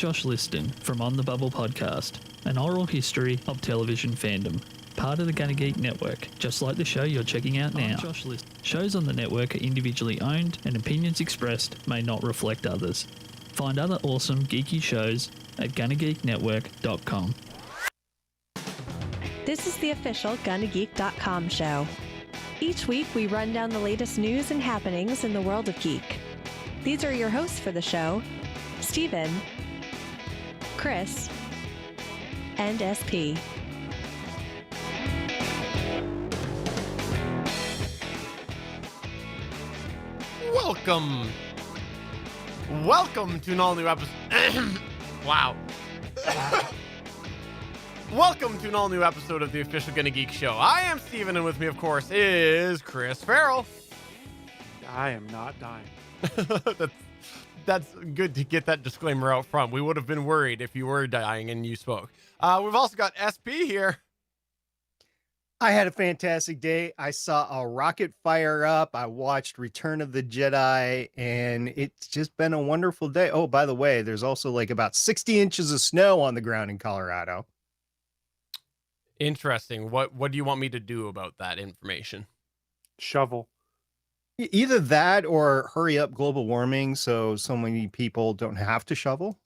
Josh Liston from On the Bubble podcast, an oral history of television fandom, part of the Gunna Geek Network, just like the show you're checking out now. Josh Liston. Shows on the network are individually owned and opinions expressed may not reflect others. Find other awesome geeky shows at GunnaGeekNetwork.com. This is the official GunnaGeek.com show. Each week we run down the latest news and happenings in the world of geek. These are your hosts for the show, Steven, Chris, and SP. Welcome to an all-new episode. Wow. Welcome to an all-new episode of the official Gunna Geek Show. I am Steven, and with me, of course, is Chris Farrell. I am not dying. That's good to get that disclaimer out front. We would have been worried if you were dying and you spoke. We've also got SP here. I had a fantastic day. I saw a rocket fire up. I watched Return of the Jedi, and it's just been a wonderful day. Oh, by the way, there's also like about 60 inches of snow on the ground in Colorado. Interesting. What do you want me to do about that information? Shovel. Either that or hurry up global warming so many people don't have to shovel.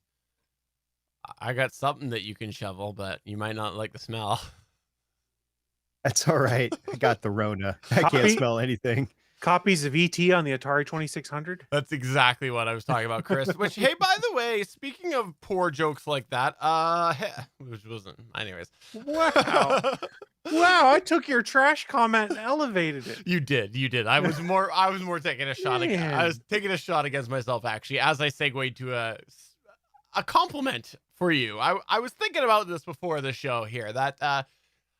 I got something that you can shovel, but you might not like the smell. That's all right. I got the Rona. I can't smell anything. Copies of ET on the Atari 2600. That's exactly what I was talking about, Chris. Which, hey, by the way, speaking of poor jokes like that, which wasn't, anyways. Wow. Wow, I took your trash comment and elevated it. You did. I was more taking a shot. I was taking a shot against myself, actually, as I segued to a compliment for you. I was thinking about this before the show here, that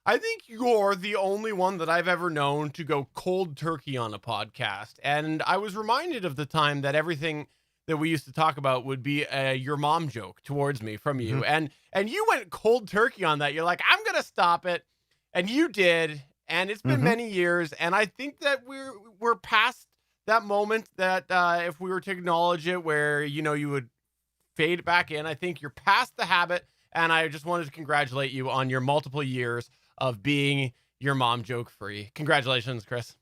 I think you're the only one that I've ever known to go cold turkey on a podcast. And I was reminded of the time that everything that we used to talk about would be your mom joke towards me from you. Mm-hmm. And you went cold turkey on that. You're like, I'm going to stop it. And you did. And it's been many years. And I think that we're past that moment that if we were to acknowledge it, where, you would fade back in. I think you're past the habit. And I just wanted to congratulate you on your multiple years of being your mom joke free. Congratulations, Chris.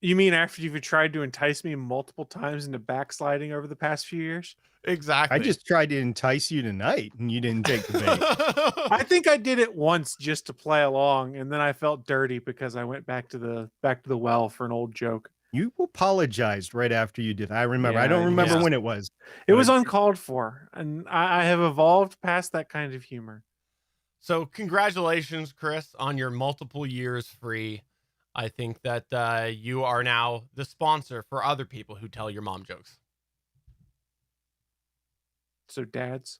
You mean after you've tried to entice me multiple times into backsliding over the past few years? Exactly. I just tried to entice you tonight and you didn't take the bait. I think I did it once just to play along, and then I felt dirty because I went back to the well for an old joke. You apologized right after you did. I remember. I don't remember when it was. It was uncalled for, and I have evolved past that kind of humor. So congratulations, Chris, on your multiple years free. I think that you are now the sponsor for other people who tell your mom jokes. So dads.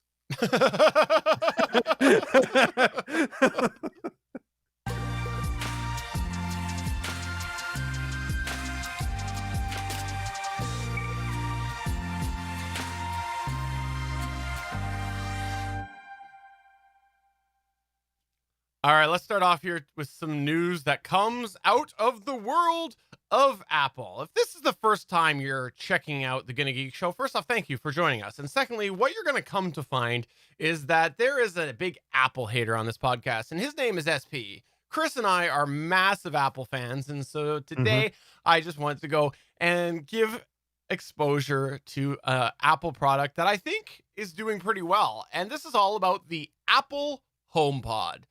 All right, let's start off here with some news that comes out of the world of Apple. If this is the first time you're checking out the Gunna Geek Show, first off, thank you for joining us. And secondly, what you're going to come to find is that there is a big Apple hater on this podcast, and his name is SP. Chris and I are massive Apple fans, and so today I just wanted to go and give exposure to an Apple product that I think is doing pretty well. And this is all about the Apple HomePod.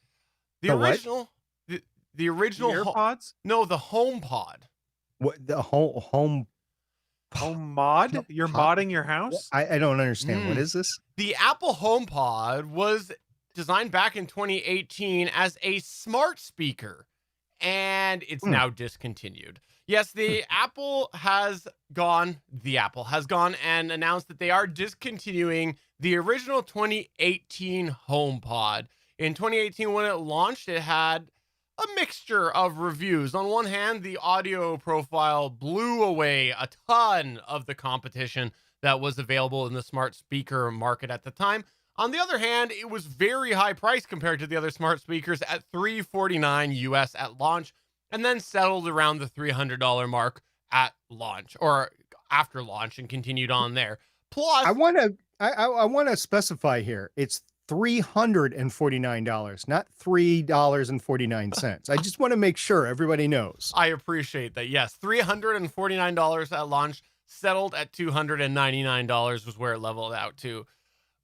The original AirPods? No, the HomePod. What, the home mod? You're modding your house? I don't understand. What is this? The Apple HomePod was designed back in 2018 as a smart speaker, and it's now discontinued. Yes, the Apple has gone and announced that they are discontinuing the original 2018 HomePod. In 2018, when it launched, it had a mixture of reviews. On one hand, the audio profile blew away a ton of the competition that was available in the smart speaker market at the time. On the other hand, it was very high priced compared to the other smart speakers at $349 US at launch, and then settled around the $300 mark at launch or after launch and continued on there. Plus, I want I want to specify here. It's $349, not $3.49. I just want to make sure everybody knows. I appreciate that. Yes, $349 at launch, settled at $299 was where it leveled out to.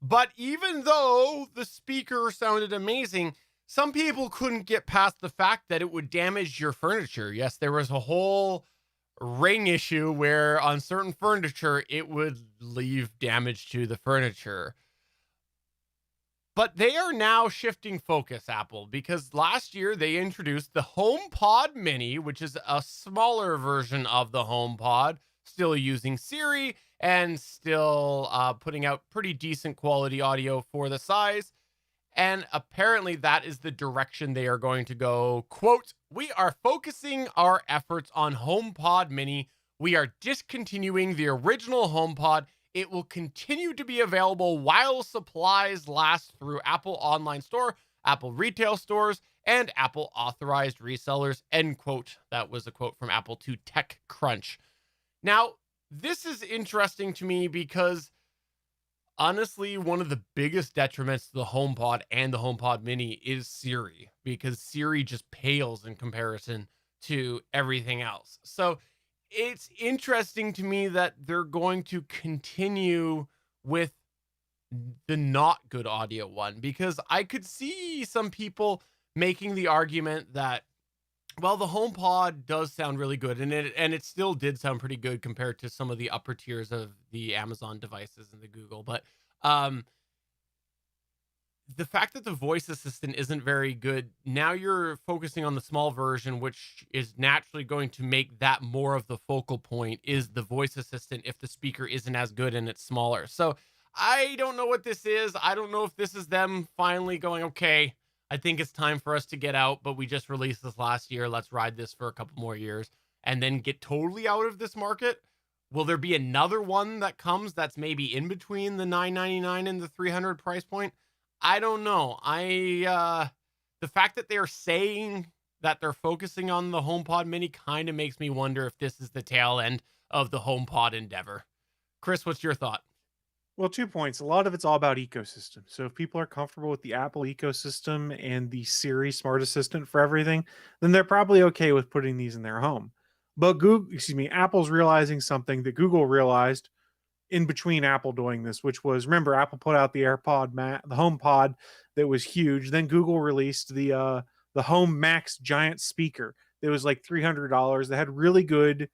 But even though the speaker sounded amazing, some people couldn't get past the fact that it would damage your furniture. Yes, there was a whole ring issue where on certain furniture, it would leave damage to the furniture. But they are now shifting focus, Apple, because last year they introduced the HomePod Mini, which is a smaller version of the HomePod, still using Siri and still putting out pretty decent quality audio for the size. And apparently that is the direction they are going to go. Quote, "We are focusing our efforts on HomePod Mini. We are discontinuing the original HomePod. It will continue to be available while supplies last through Apple Online Store, Apple retail stores, and Apple authorized resellers," end quote. That was a quote from Apple to TechCrunch. Now, this is interesting to me because honestly, one of the biggest detriments to the HomePod and the HomePod Mini is Siri, because Siri just pales in comparison to everything else. So it's interesting to me that they're going to continue with the not good audio one, because I could see some people making the argument that, well, the HomePod does sound really good, and it still did sound pretty good compared to some of the upper tiers of the Amazon devices and the Google. But the fact that the voice assistant isn't very good, now you're focusing on the small version, which is naturally going to make that more of the focal point, is the voice assistant if the speaker isn't as good and it's smaller. So I don't know what this is. I don't know if this is them finally going, okay, I think it's time for us to get out, but we just released this last year. Let's ride this for a couple more years and then get totally out of this market. Will there be another one that comes that's maybe in between the $999 and the $300 price point? I don't know. The fact that they're saying that they're focusing on the HomePod Mini kind of makes me wonder if this is the tail end of the HomePod endeavor. Chris, what's your thought? Well, 2 points. A lot of it's all about ecosystem. So if people are comfortable with the Apple ecosystem and the Siri smart assistant for everything, then they're probably okay with putting these in their home. But Apple's realizing something that Google realized in between Apple doing this, which was, remember, Apple put out the the HomePod that was huge. Then Google released the Home Max giant speaker that was like $300 that had really good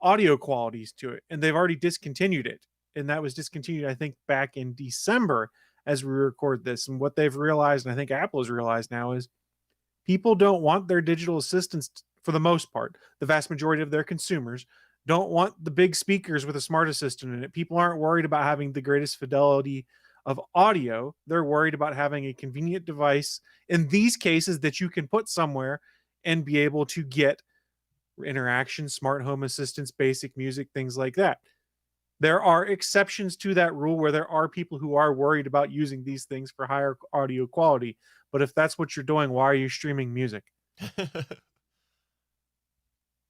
audio qualities to it, and they've already discontinued it. And that was discontinued, I think, back in December as we record this. And what they've realized, and I think Apple has realized now, is people don't want their digital assistants, for the most part, the vast majority of their consumers don't want the big speakers with a smart assistant in it. People aren't worried about having the greatest fidelity of audio. They're worried about having a convenient device in these cases that you can put somewhere and be able to get interaction, smart home assistants, basic music, things like that. There are exceptions to that rule where there are people who are worried about using these things for higher audio quality. But if that's what you're doing, why are you streaming music?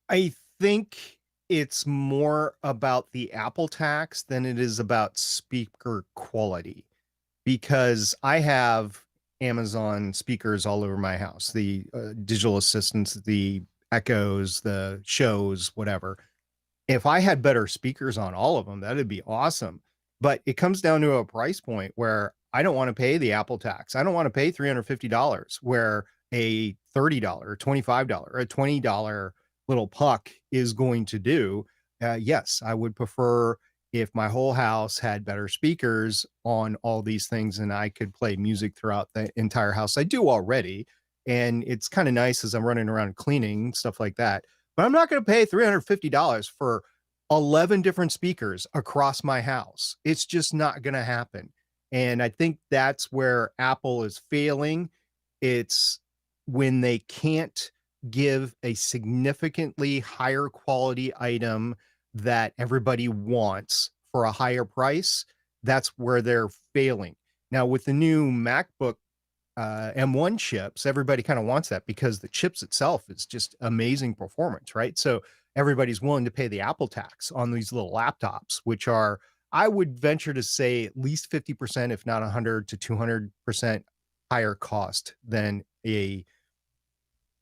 I think it's more about the Apple tax than it is about speaker quality, because I have Amazon speakers all over my house, the digital assistants, the Echoes, the Shows, whatever. If I had better speakers on all of them, that'd be awesome. But it comes down to a price point where I don't want to pay the Apple tax. I don't want to pay $350, where a $30 or $25 or a $20 little puck is going to do. Yes, I would prefer if my whole house had better speakers on all these things and I could play music throughout the entire house. I do already, and it's kind of nice as I'm running around cleaning, stuff like that. But I'm not going to pay $350 for 11 different speakers across my house. It's just not going to happen. And I think that's where Apple is failing. It's when they can't give a significantly higher quality item that everybody wants for a higher price. That's where they're failing. Now, with the new MacBook M1 chips, everybody kind of wants that because the chips itself is just amazing performance, right? So everybody's willing to pay the Apple tax on these little laptops, which are I would venture to say at least 50%, if not 100 to 200% higher cost than a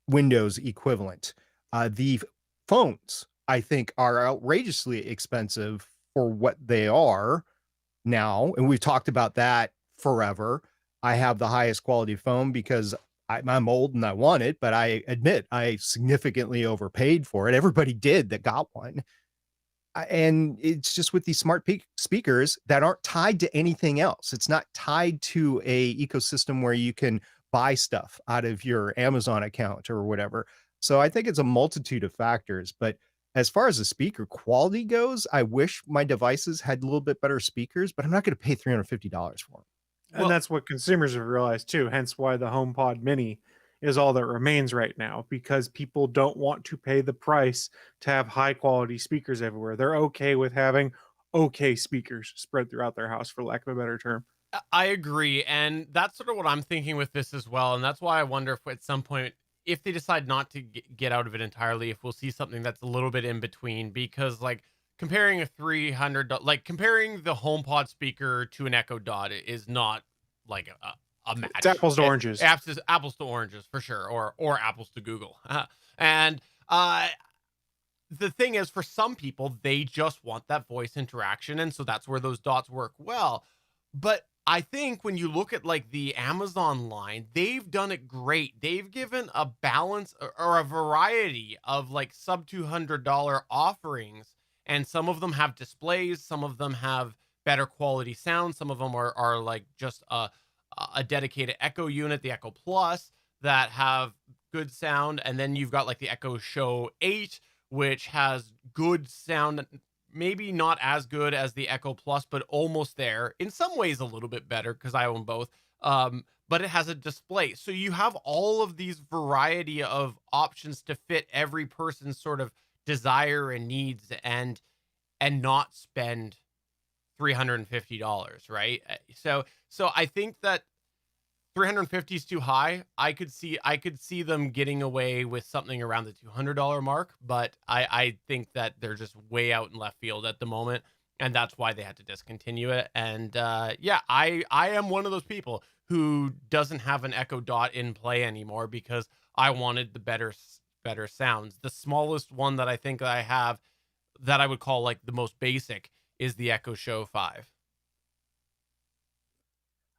Windows equivalent. The phones, I think, are outrageously expensive for what they are now. And we've talked about that forever. I have the highest quality phone because I'm old and I want it, but I admit I significantly overpaid for it. Everybody did that got one. And it's just with these smart speakers that aren't tied to anything else. It's not tied to a ecosystem where you can buy stuff out of your Amazon account or whatever. So I think it's a multitude of factors. But as far as the speaker quality goes, I wish my devices had a little bit better speakers, but I'm not going to pay $350 for them. And that's what consumers have realized too. Hence why the HomePod Mini is all that remains right now, because people don't want to pay the price to have high quality speakers everywhere. They're okay with having okay speakers spread throughout their house, for lack of a better term. I agree. And that's sort of what I'm thinking with this as well. And that's why I wonder if at some point, if they decide not to get out of it entirely, if we'll see something that's a little bit in between, because like comparing a like comparing the HomePod speaker to an Echo Dot is not like a match. It's apples to oranges. Apples to oranges for sure, or apples to Google. And the thing is, for some people, they just want that voice interaction, and so that's where those dots work well. But I think when you look at like the Amazon line, they've done it great. They've given a balance or a variety of like sub $200 offerings, and some of them have displays, some of them have better quality sound, some of them are like just a dedicated Echo unit, the Echo Plus, that have good sound, and then you've got like the Echo Show 8, which has good sound. Maybe not as good as the Echo Plus, but almost there. In some ways, a little bit better because I own both. But it has a display. So you have all of these variety of options to fit every person's sort of desire and needs, and not spend $350, right? So I think that 350 is too high. I could see them getting away with something around the $200 mark, but I think that they're just way out in left field at the moment, and that's why they had to discontinue it. And yeah, I am one of those people who doesn't have an Echo Dot in play anymore because I wanted the better sounds. The smallest one that I think I have that I would call like the most basic is the Echo Show 5.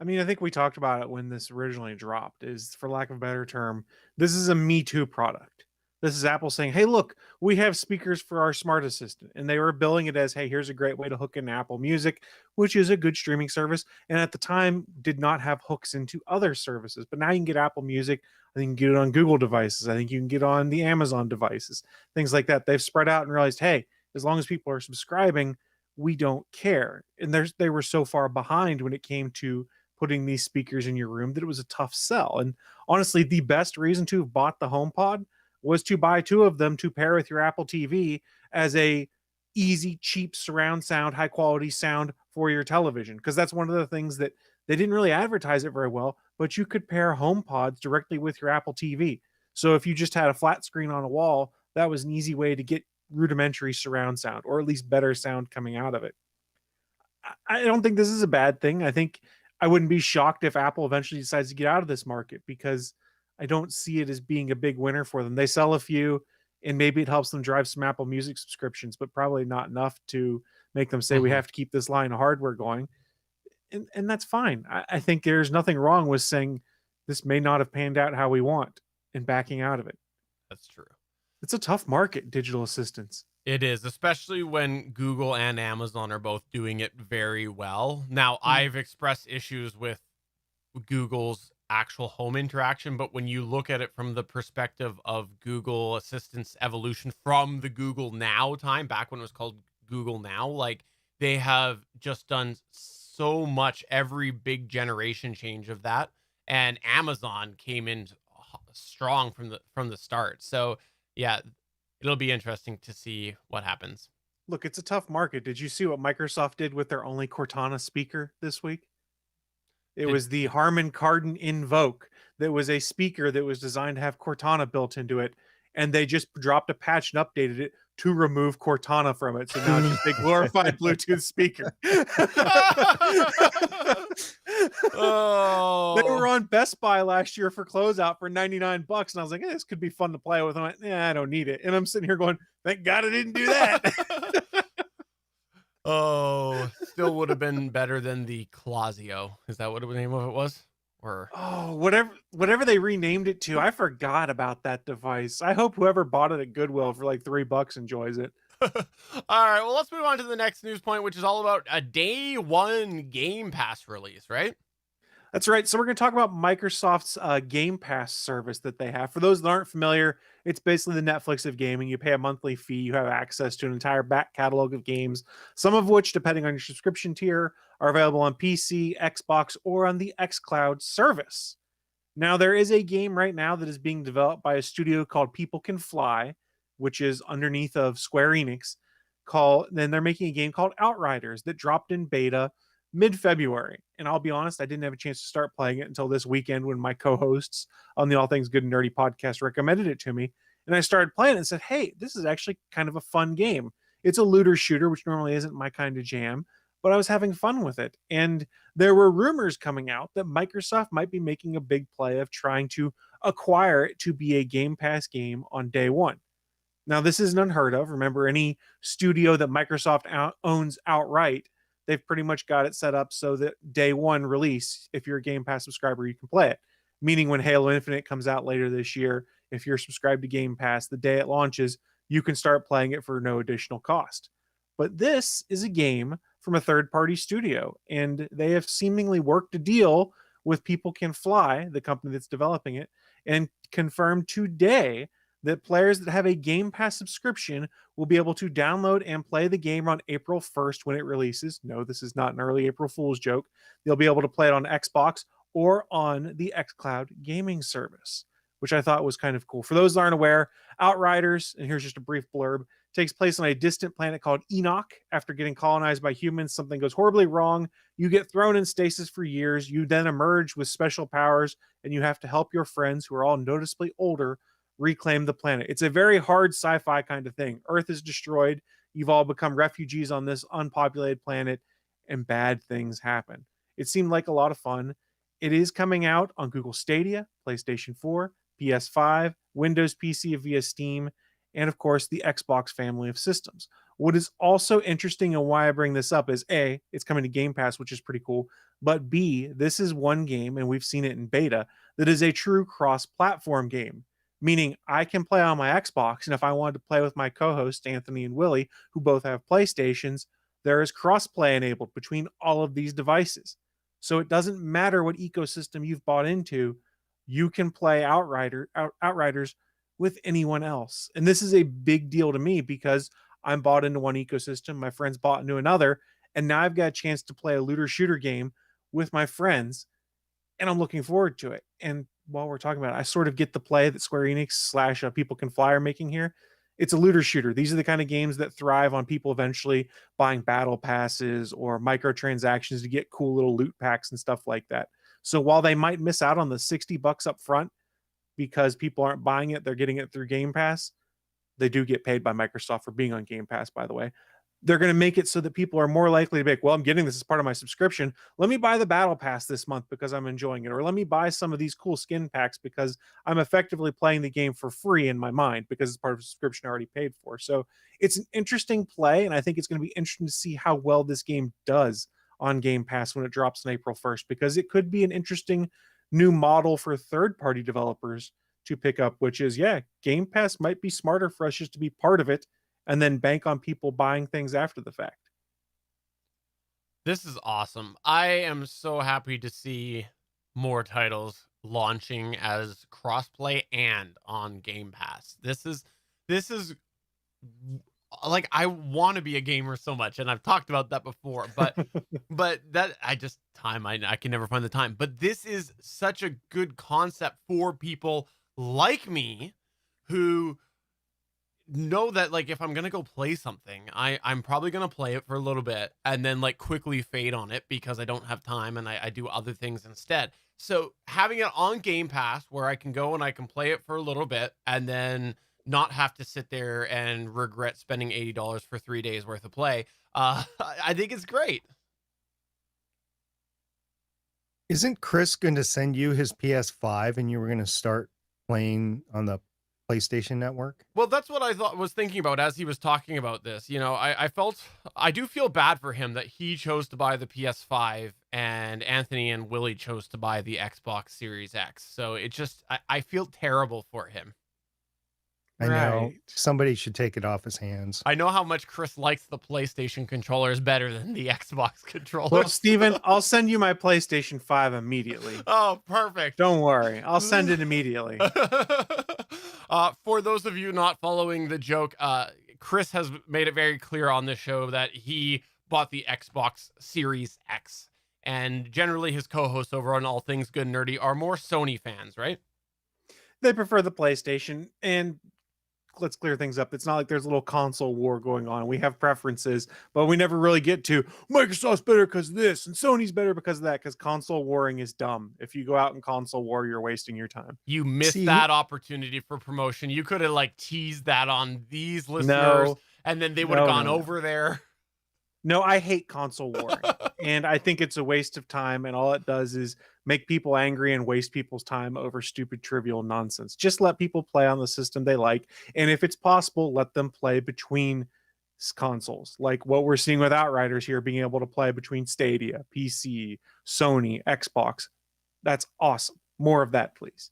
I mean, I think we talked about it when this originally dropped, is, for lack of a better term, this is a Me Too product. This is Apple saying, hey, look, we have speakers for our smart assistant. And they were billing it as, hey, here's a great way to hook into Apple Music, which is a good streaming service. And at the time did not have hooks into other services. But now you can get Apple Music. I think you can get it on Google devices. I think you can get on the Amazon devices, things like that. They've spread out and realized, hey, as long as people are subscribing, we don't care. And they were so far behind when it came to putting these speakers in your room that it was a tough sell. And honestly, the best reason to have bought the HomePod was to buy two of them to pair with your Apple TV as a easy, cheap surround sound, high quality sound for your television. Because that's one of the things that they didn't really advertise it very well, but you could pair HomePods directly with your Apple TV. So if you just had a flat screen on a wall, that was an easy way to get rudimentary surround sound, or at least better sound coming out of it. I don't think this is a bad thing. I think I wouldn't be shocked if Apple eventually decides to get out of this market, because I don't see it as being a big winner for them. They sell a few, and maybe it helps them drive some Apple Music subscriptions, but probably not enough to make them say we have to keep this line of hardware going. And that's fine. I think there's nothing wrong with saying this may not have panned out how we want and backing out of it. That's true. It's a tough market, digital assistants. It is, especially when Google and Amazon are both doing it very well. Now, I've expressed issues with Google's actual home interaction, but when you look at it from the perspective of Google Assistant's evolution from the Google Now time, back when it was called Google Now, like, they have just done so much, every big generation change of that, and Amazon came in strong from the start. So yeah, it'll be interesting to see what happens. Look, it's a tough market. Did you see what Microsoft did with their only Cortana speaker this week? It was the Harman Kardon Invoke. That was a speaker that was designed to have Cortana built into it, and they just dropped a patch and updated it to remove Cortana from it. So now it's just a glorified Bluetooth speaker. Oh, They were on Best Buy last year for closeout for $99, and I was like, this could be fun to play with. And I went, I don't need it. And I'm sitting here going, thank God I didn't do that. Oh, still would have been better than the Clasio. Is that what the name of it was? Or Oh, whatever they renamed it to, I forgot about that device. I hope whoever bought it at Goodwill for like $3 enjoys it. all right, well, let's move on to the next news point, which is all about a day one Game Pass release, right? That's right. So we're going to talk about Microsoft's Game Pass service that they have. For those that aren't familiar, it's basically the Netflix of gaming. You pay a monthly fee. You have access to an entire back catalog of games, some of which, depending on your subscription tier, are available on PC, Xbox, or on the xCloud service. Now, there is a game right now that is being developed by a studio called People Can Fly, which is underneath of Square Enix. Then they're making a game called Outriders that dropped in beta mid-February. And I'll be honest, I didn't have a chance to start playing it until this weekend when my co-hosts on the All Things Good and Nerdy podcast recommended it to me. And I started playing it and said, hey, this is actually kind of a fun game. It's a looter shooter, which normally isn't my kind of jam, but I was having fun with it. And there were rumors coming out that Microsoft might be making a big play of trying to acquire it to be a Game Pass game on day one. Now, this isn't unheard of. Remember, any studio that Microsoft owns outright, they've pretty much got it set up so that day one release, if you're a Game Pass subscriber, you can play it. Meaning when Halo Infinite comes out later this year, if you're subscribed to Game Pass, the day it launches, you can start playing it for no additional cost. But this is a game from a third-party studio, and they have seemingly worked a deal with People Can Fly, the company that's developing it, and confirmed today that players that have a Game Pass subscription will be able to download and play the game on April 1st when it releases. No, this is not an early April Fool's joke. They'll be able to play it on Xbox or on the xCloud gaming service, which I thought was kind of cool. For those that aren't aware, Outriders, and here's just a brief blurb, takes place on a distant planet called Enoch. After getting colonized by humans, something goes horribly wrong. You get thrown in stasis for years. You then emerge with special powers, and you have to help your friends, who are all noticeably older, reclaim the planet. It's a very hard sci-fi kind of thing. Earth is destroyed. You've all become refugees on this unpopulated planet, and bad things happen. It seemed like a lot of fun. It is coming out on Google Stadia, PlayStation 4, PS5, Windows PC via Steam, and of course the Xbox family of systems. What is also interesting and why I bring this up is A, it's coming to Game Pass, which is pretty cool, but B, this is one game, and we've seen it in beta, that is a true cross-platform game. Meaning I can play on my Xbox, and if I wanted to play with my co-hosts, Anthony and Willie, who both have PlayStations, there is cross-play enabled between all of these devices. So it doesn't matter what ecosystem you've bought into, you can play Outriders with anyone else. And this is a big deal to me because I'm bought into one ecosystem, my friends bought into another, and now I've got a chance to play a looter shooter game with my friends, and I'm looking forward to it. And while we're talking about it, I sort of get the play that Square Enix / People Can Fly are making here. It's a looter shooter. These are the kind of games that thrive on people eventually buying battle passes or microtransactions to get cool little loot packs and stuff like that. So while they might miss out on the $60 up front because people aren't buying it, they're getting it through Game Pass. They do get paid by Microsoft for being on Game Pass, by the way. They're going to make it so that people are more likely to be like, well, I'm getting this as part of my subscription. Let me buy the battle pass this month because I'm enjoying it. Or let me buy some of these cool skin packs because I'm effectively playing the game for free in my mind because it's part of a subscription I already paid for. So it's an interesting play, and I think it's going to be interesting to see how well this game does on Game Pass when it drops on April 1st, because it could be an interesting new model for third-party developers to pick up, which is, yeah, Game Pass might be smarter for us just to be part of it and then bank on people buying things after the fact. This is awesome. I am so happy to see more titles launching as crossplay and on Game Pass. This is like, I want to be a gamer so much, and I've talked about that before, but that I can never find the time. But this is such a good concept for people like me who know that, like, if I'm gonna go play something, I'm probably gonna play it for a little bit and then like quickly fade on it because I don't have time and I do other things instead. So having it on Game Pass where I can go and I can play it for a little bit and then not have to sit there and regret spending $80 for 3 days worth of play. I think it's great. Isn't Chris going to send you his PS5 and you were going to start playing on the PlayStation Network? Well, that's what I was thinking about as he was talking about this. You know, I do feel bad for him that he chose to buy the PS5 and Anthony and Willie chose to buy the Xbox Series X. So I feel terrible for him. I know. Right. Somebody should take it off his hands. I know how much Chris likes the PlayStation controllers better than the Xbox controllers. Well, Steven, I'll send you my PlayStation 5 immediately. Oh, perfect. Don't worry. I'll send it immediately. For those of you not following the joke, Chris has made it very clear on this show that he bought the Xbox Series X. And generally his co-hosts over on All Things Good and Nerdy are more Sony fans, right? They prefer the PlayStation, and let's clear things up. It's not like there's a little console war going on. We have preferences, but we never really get to Microsoft's better because of this and Sony's better because of that, because console warring is dumb. If you go out and console war, you're wasting your time. You missed See- that opportunity for promotion. You could have like teased that on these listeners, No. and then they would have No, gone no. over there. No, I hate console warring. And I think it's a waste of time, and all it does is make people angry and waste people's time over stupid, trivial nonsense. Just let people play on the system they like, and if it's possible, let them play between consoles, like what we're seeing with Outriders here, being able to play between Stadia, PC, Sony, Xbox. That's awesome. More of that, please.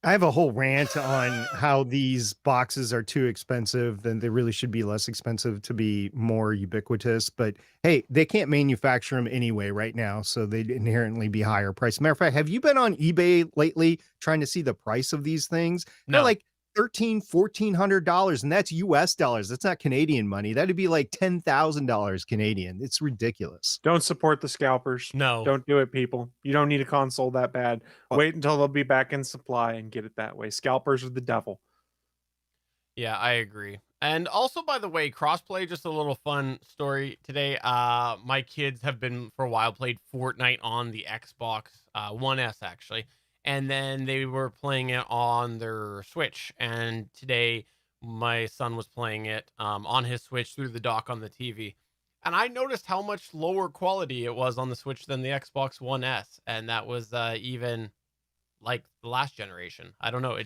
I have a whole rant on how these boxes are too expensive and they really should be less expensive to be more ubiquitous. But hey, they can't manufacture them anyway right now, so they'd inherently be higher price. Matter of fact, have you been on eBay lately trying to see the price of these things? No. They're like $1,400, and that's US dollars. That's not Canadian money. That'd be like $10,000 Canadian. It's ridiculous. Don't support the scalpers. No. Don't do it, people. You don't need a console that bad. Wait until they'll be back in supply and get it that way. Scalpers are the devil. Yeah, I agree. And also, by the way, crossplay, just a little fun story today. My kids have been for a while played Fortnite on the Xbox One S actually. And then they were playing it on their Switch. And today my son was playing it on his Switch through the dock on the TV. And I noticed how much lower quality it was on the Switch than the Xbox One S. And that was even like the last generation. I don't know.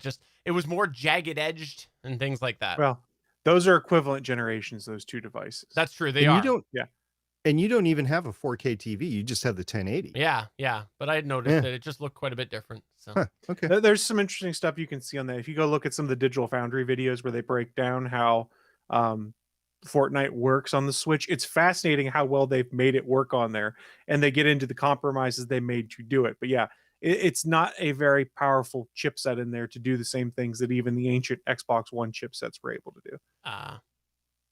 It was more jagged edged and things like that. Well, those are equivalent generations, those two devices. That's true. They And are. you don't, Yeah. and you don't even have a 4K TV. You just have the 1080. Yeah. But I had noticed Yeah. that it just looked quite a bit different. So Huh, okay. There's some interesting stuff you can see on that. If you go look at some of the Digital Foundry videos where they break down how Fortnite works on the Switch, it's fascinating how well they've made it work on there, and they get into the compromises they made to do it. But yeah, it's not a very powerful chipset in there to do the same things that even the ancient Xbox One chipsets were able to do.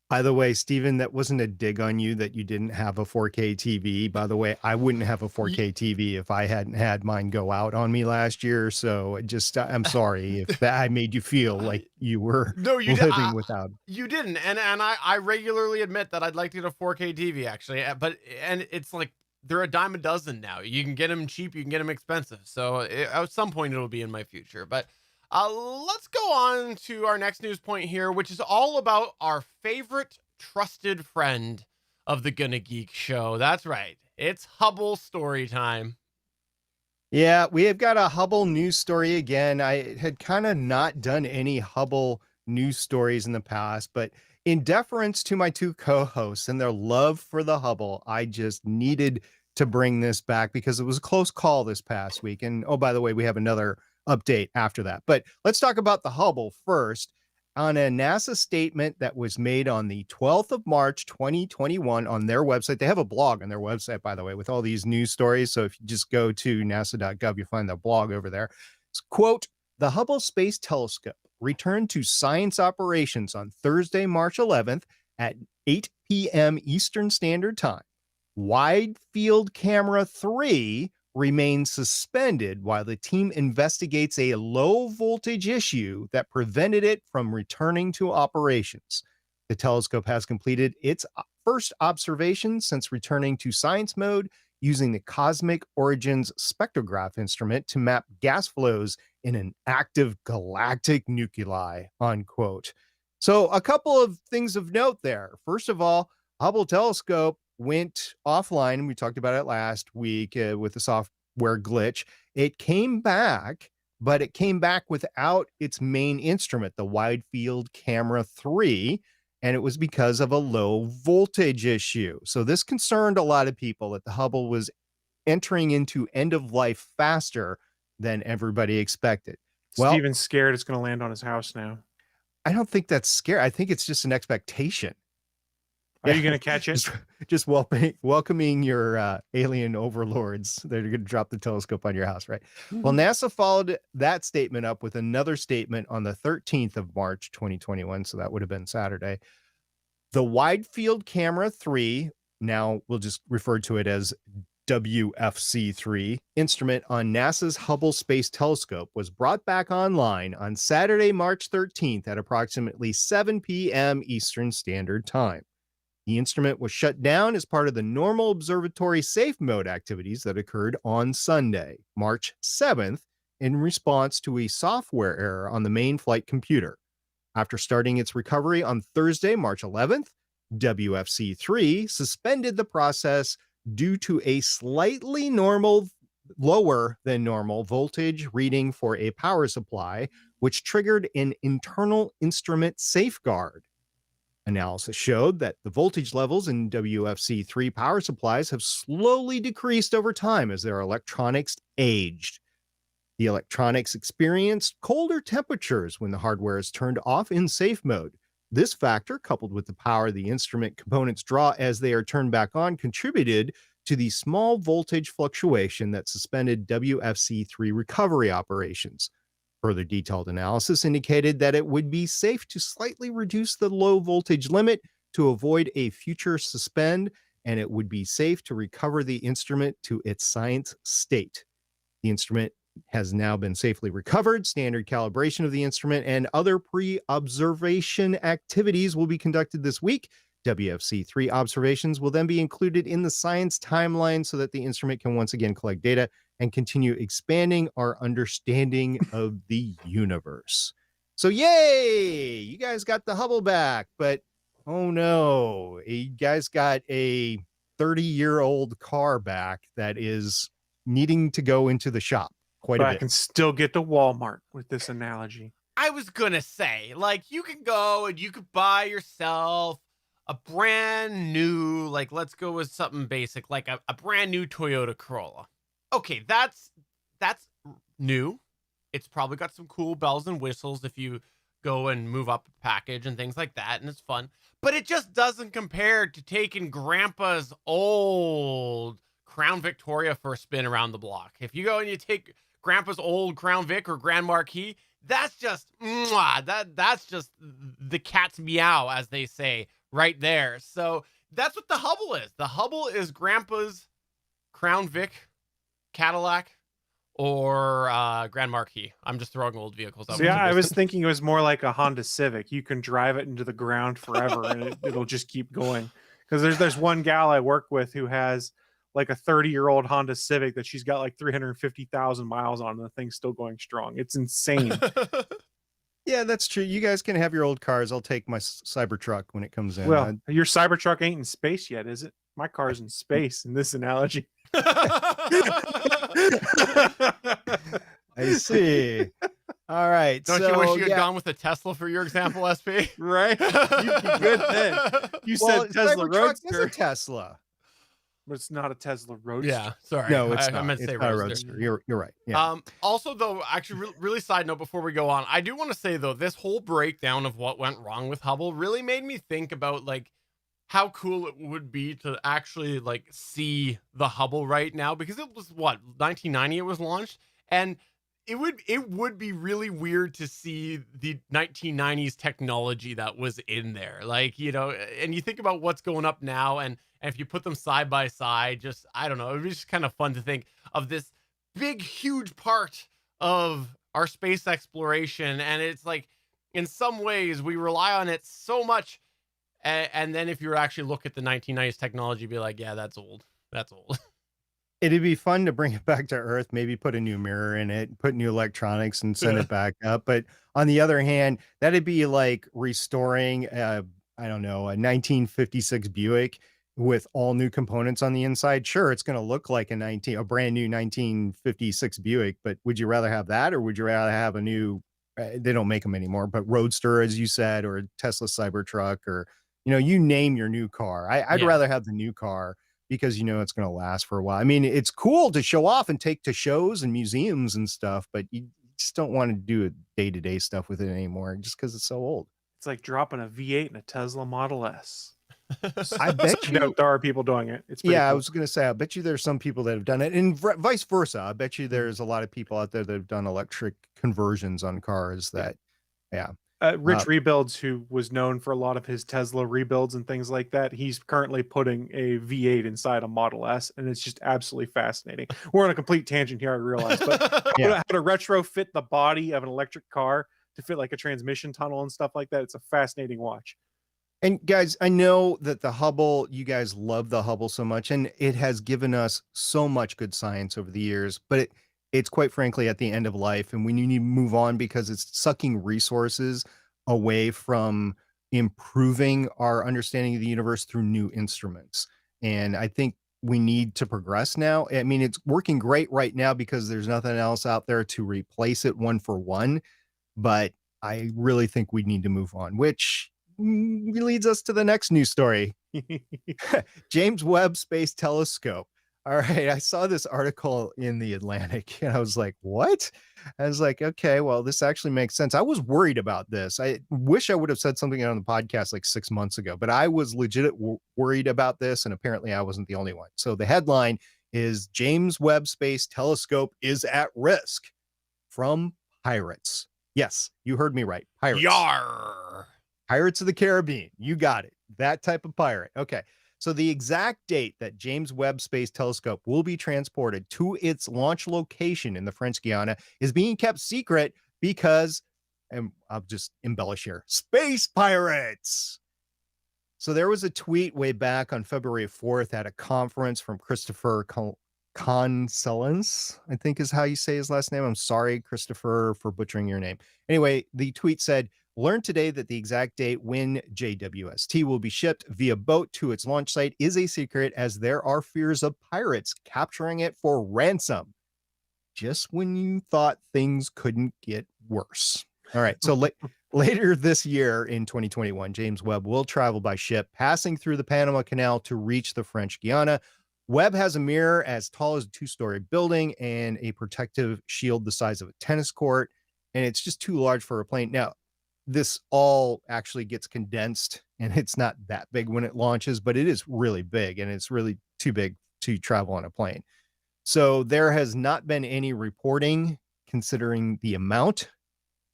By the way, Steven, that wasn't a dig on you that you didn't have a 4K TV. By the way, I wouldn't have a 4K TV if I hadn't had mine go out on me last year. So I'm sorry if that I made you feel like you were no, you living without. You didn't, and I regularly admit that I'd like to get a 4K TV actually, but it's like they're a dime a dozen now. You can get them cheap, you can get them expensive. So at some point it'll be in my future. But let's go on to our next news point here, which is all about our favorite trusted friend of the Gonna Geek show. That's right, it's Hubble story time. Yeah, we have got a Hubble news story again. I had kind of not done any Hubble news stories in the past, but in deference to my two co-hosts and their love for the Hubble, I just needed to bring this back because it was a close call this past week. And oh, by the way, we have another update after that. But let's talk about the Hubble first. On a NASA statement that was made on the 12th of March, 2021 on their website. They have a blog on their website, by the way, with all these news stories. So if you just go to nasa.gov, you'll find the blog over there. It's, quote, the Hubble Space Telescope returned to science operations on Thursday, March 11th at 8 p.m. Eastern Standard Time. Wide Field Camera 3 remains suspended while the team investigates a low voltage issue that prevented it from returning to operations. The telescope has completed its first observation since returning to science mode using the Cosmic Origins spectrograph instrument to map gas flows in an active galactic nuclei, unquote. So a couple of things of note there. First of all, Hubble telescope went offline. We talked about it last week with the software glitch. It came back, but it came back without its main instrument, the Wide Field Camera 3, and it was because of a low voltage issue. So this concerned a lot of people that the Hubble was entering into end of life faster than everybody expected. Well, Steven's scared it's going to land on his house now. I don't think that's scary. I think it's just an expectation. Are you going to catch it? Just welcoming your alien overlords. They're going to drop the telescope on your house, right? Well, NASA followed that statement up with another statement on the 13th of March, 2021. So that would have been Saturday. The Wide Field Camera 3, now we'll just refer to it as WFC3 instrument on NASA's Hubble Space Telescope was brought back online on Saturday, March 13th at approximately 7 p.m. Eastern Standard Time. The instrument was shut down as part of the normal observatory safe mode activities that occurred on Sunday, March 7th, in response to a software error on the main flight computer. After starting its recovery on Thursday, March 11th, WFC3 suspended the process due to a slightly lower than normal voltage reading for a power supply, which triggered an internal instrument safeguard. Analysis showed that the voltage levels in WFC3 power supplies have slowly decreased over time as their electronics aged. The electronics experienced colder temperatures when the hardware is turned off in safe mode. This factor, coupled with the power the instrument components draw as they are turned back on, contributed to the small voltage fluctuation that suspended WFC3 recovery operations. Further detailed analysis indicated that it would be safe to slightly reduce the low voltage limit to avoid a future suspend, and it would be safe to recover the instrument to its science state. The instrument has now been safely recovered. Standard calibration of the instrument and other pre-observation activities will be conducted this week. WFC3 observations will then be included in the science timeline so that the instrument can once again collect data and continue expanding our understanding of the universe. So yay, you guys got the Hubble back, but oh no, you guys got a 30-year-old car back that is needing to go into the shop quite a bit. I can still get to Walmart with this analogy. I was gonna say, like, you can go and you could buy yourself a brand new, like, let's go with something basic, like a brand new Toyota Corolla. Okay, that's new. It's probably got some cool bells and whistles if you go and move up a package and things like that, and it's fun. But it just doesn't compare to taking Grandpa's old Crown Victoria for a spin around the block. If you go and you take Grandpa's old Crown Vic or Grand Marquis, that's just that's just the cat's meow, as they say, right there. So that's what the Hubble is. The Hubble is Grandpa's Crown Vic, Cadillac, or Grand Marquis. I'm just throwing old vehicles out. So yeah, I was thinking it was more like a Honda Civic. You can drive it into the ground forever and it'll just keep going. Because there's one gal I work with who has like a 30-year-old Honda Civic that she's got like 350,000 miles on, and the thing's still going strong. It's insane. Yeah, that's true. You guys can have your old cars. I'll take my Cybertruck when it comes in. Well, your Cybertruck ain't in space yet, is it? My car's in space in this analogy. I see. All right. Don't you wish you had gone with a Tesla for your example, SP? Right? You'd be good then. You said Tesla Roadster. Roadster. Is a Tesla. But it's not a Tesla Roadster. Yeah, sorry. No, it's I not. meant to say It's not a Roadster. Roadster. You're right. Yeah. Also, though, actually, really side note before we go on, I do want to say, though, this whole breakdown of what went wrong with Hubble really made me think about, like, how cool it would be to actually, like, see the Hubble right now, because it was, what, 1990 it was launched? And it would be really weird to see the 1990s technology that was in there. Like, you know, and you think about what's going up now, and if you put them side by side, just, I don't know, it would be just kind of fun to think of this big, huge part of our space exploration. And it's like, in some ways, we rely on it so much. And then if you actually look at the 1990s technology, be like, yeah, that's old. That's old. It'd be fun to bring it back to Earth, maybe put a new mirror in it, put new electronics and send it back up. But on the other hand, that'd be like restoring, I don't know, a 1956 Buick with all new components on the inside. Sure, it's going to look like a brand new 1956 Buick, but would you rather have that, or would you rather have a new, they don't make them anymore, but Roadster, as you said, or a Tesla Cybertruck, or, you name your new car. I'd Yeah. rather have the new car, because it's going to last for a while. I mean, it's cool to show off and take to shows and museums and stuff, but you just don't want to do day-to-day stuff with it anymore just because it's so old. It's like dropping a V8 in a Tesla Model S. I bet you. There are people doing it. It's pretty I cool. was going to say, I bet you there's some people that have done it, and vice versa. I bet you there's a lot of people out there that have done electric conversions on cars that, Rich Rebuilds, who was known for a lot of his Tesla rebuilds and things like that, he's currently putting a V8 inside a Model S, and it's just absolutely fascinating. We're on a complete tangent here, I realize, but how to retrofit the body of an electric car to fit like a transmission tunnel and stuff like that. It's a fascinating watch. And guys, I know that the Hubble, you guys love the Hubble so much, and it has given us so much good science over the years, but it's quite frankly at the end of life, and we need to move on because it's sucking resources away from improving our understanding of the universe through new instruments. And I think we need to progress now. I mean, it's working great right now because there's nothing else out there to replace it one for one, but I really think we need to move on, which leads us to the next news story. James Webb Space Telescope. All right, I saw this article in The Atlantic and I was like, what? I was like, okay, well, this actually makes sense. I was worried about this. I wish I would have said something on the podcast like 6 months ago, but I was legit worried about this, and apparently I wasn't the only one. So the headline is James Webb Space Telescope is at risk from pirates. Yes, you heard me right. Pirates. Yar. Pirates of the Caribbean. You got it. That type of pirate. Okay. So the exact date that James Webb Space Telescope will be transported to its launch location in the French Guiana is being kept secret because, and I'll just embellish here, space pirates. So there was a tweet way back on February 4th at a conference from Christopher Conselens, I think is how you say his last name. I'm sorry, Christopher, for butchering your name. Anyway, the tweet said, learn today that the exact date when JWST will be shipped via boat to its launch site is a secret, as there are fears of pirates capturing it for ransom. Just when you thought things couldn't get worse. All right. So later this year in 2021, James Webb will travel by ship, passing through the Panama Canal to reach the French Guiana. Webb has a mirror as tall as a 2-story building and a protective shield the size of a tennis court. And it's just too large for a plane. Now, this all actually gets condensed and it's not that big when it launches, but it is really big, and it's really too big to travel on a plane. So there has not been any reporting considering the amount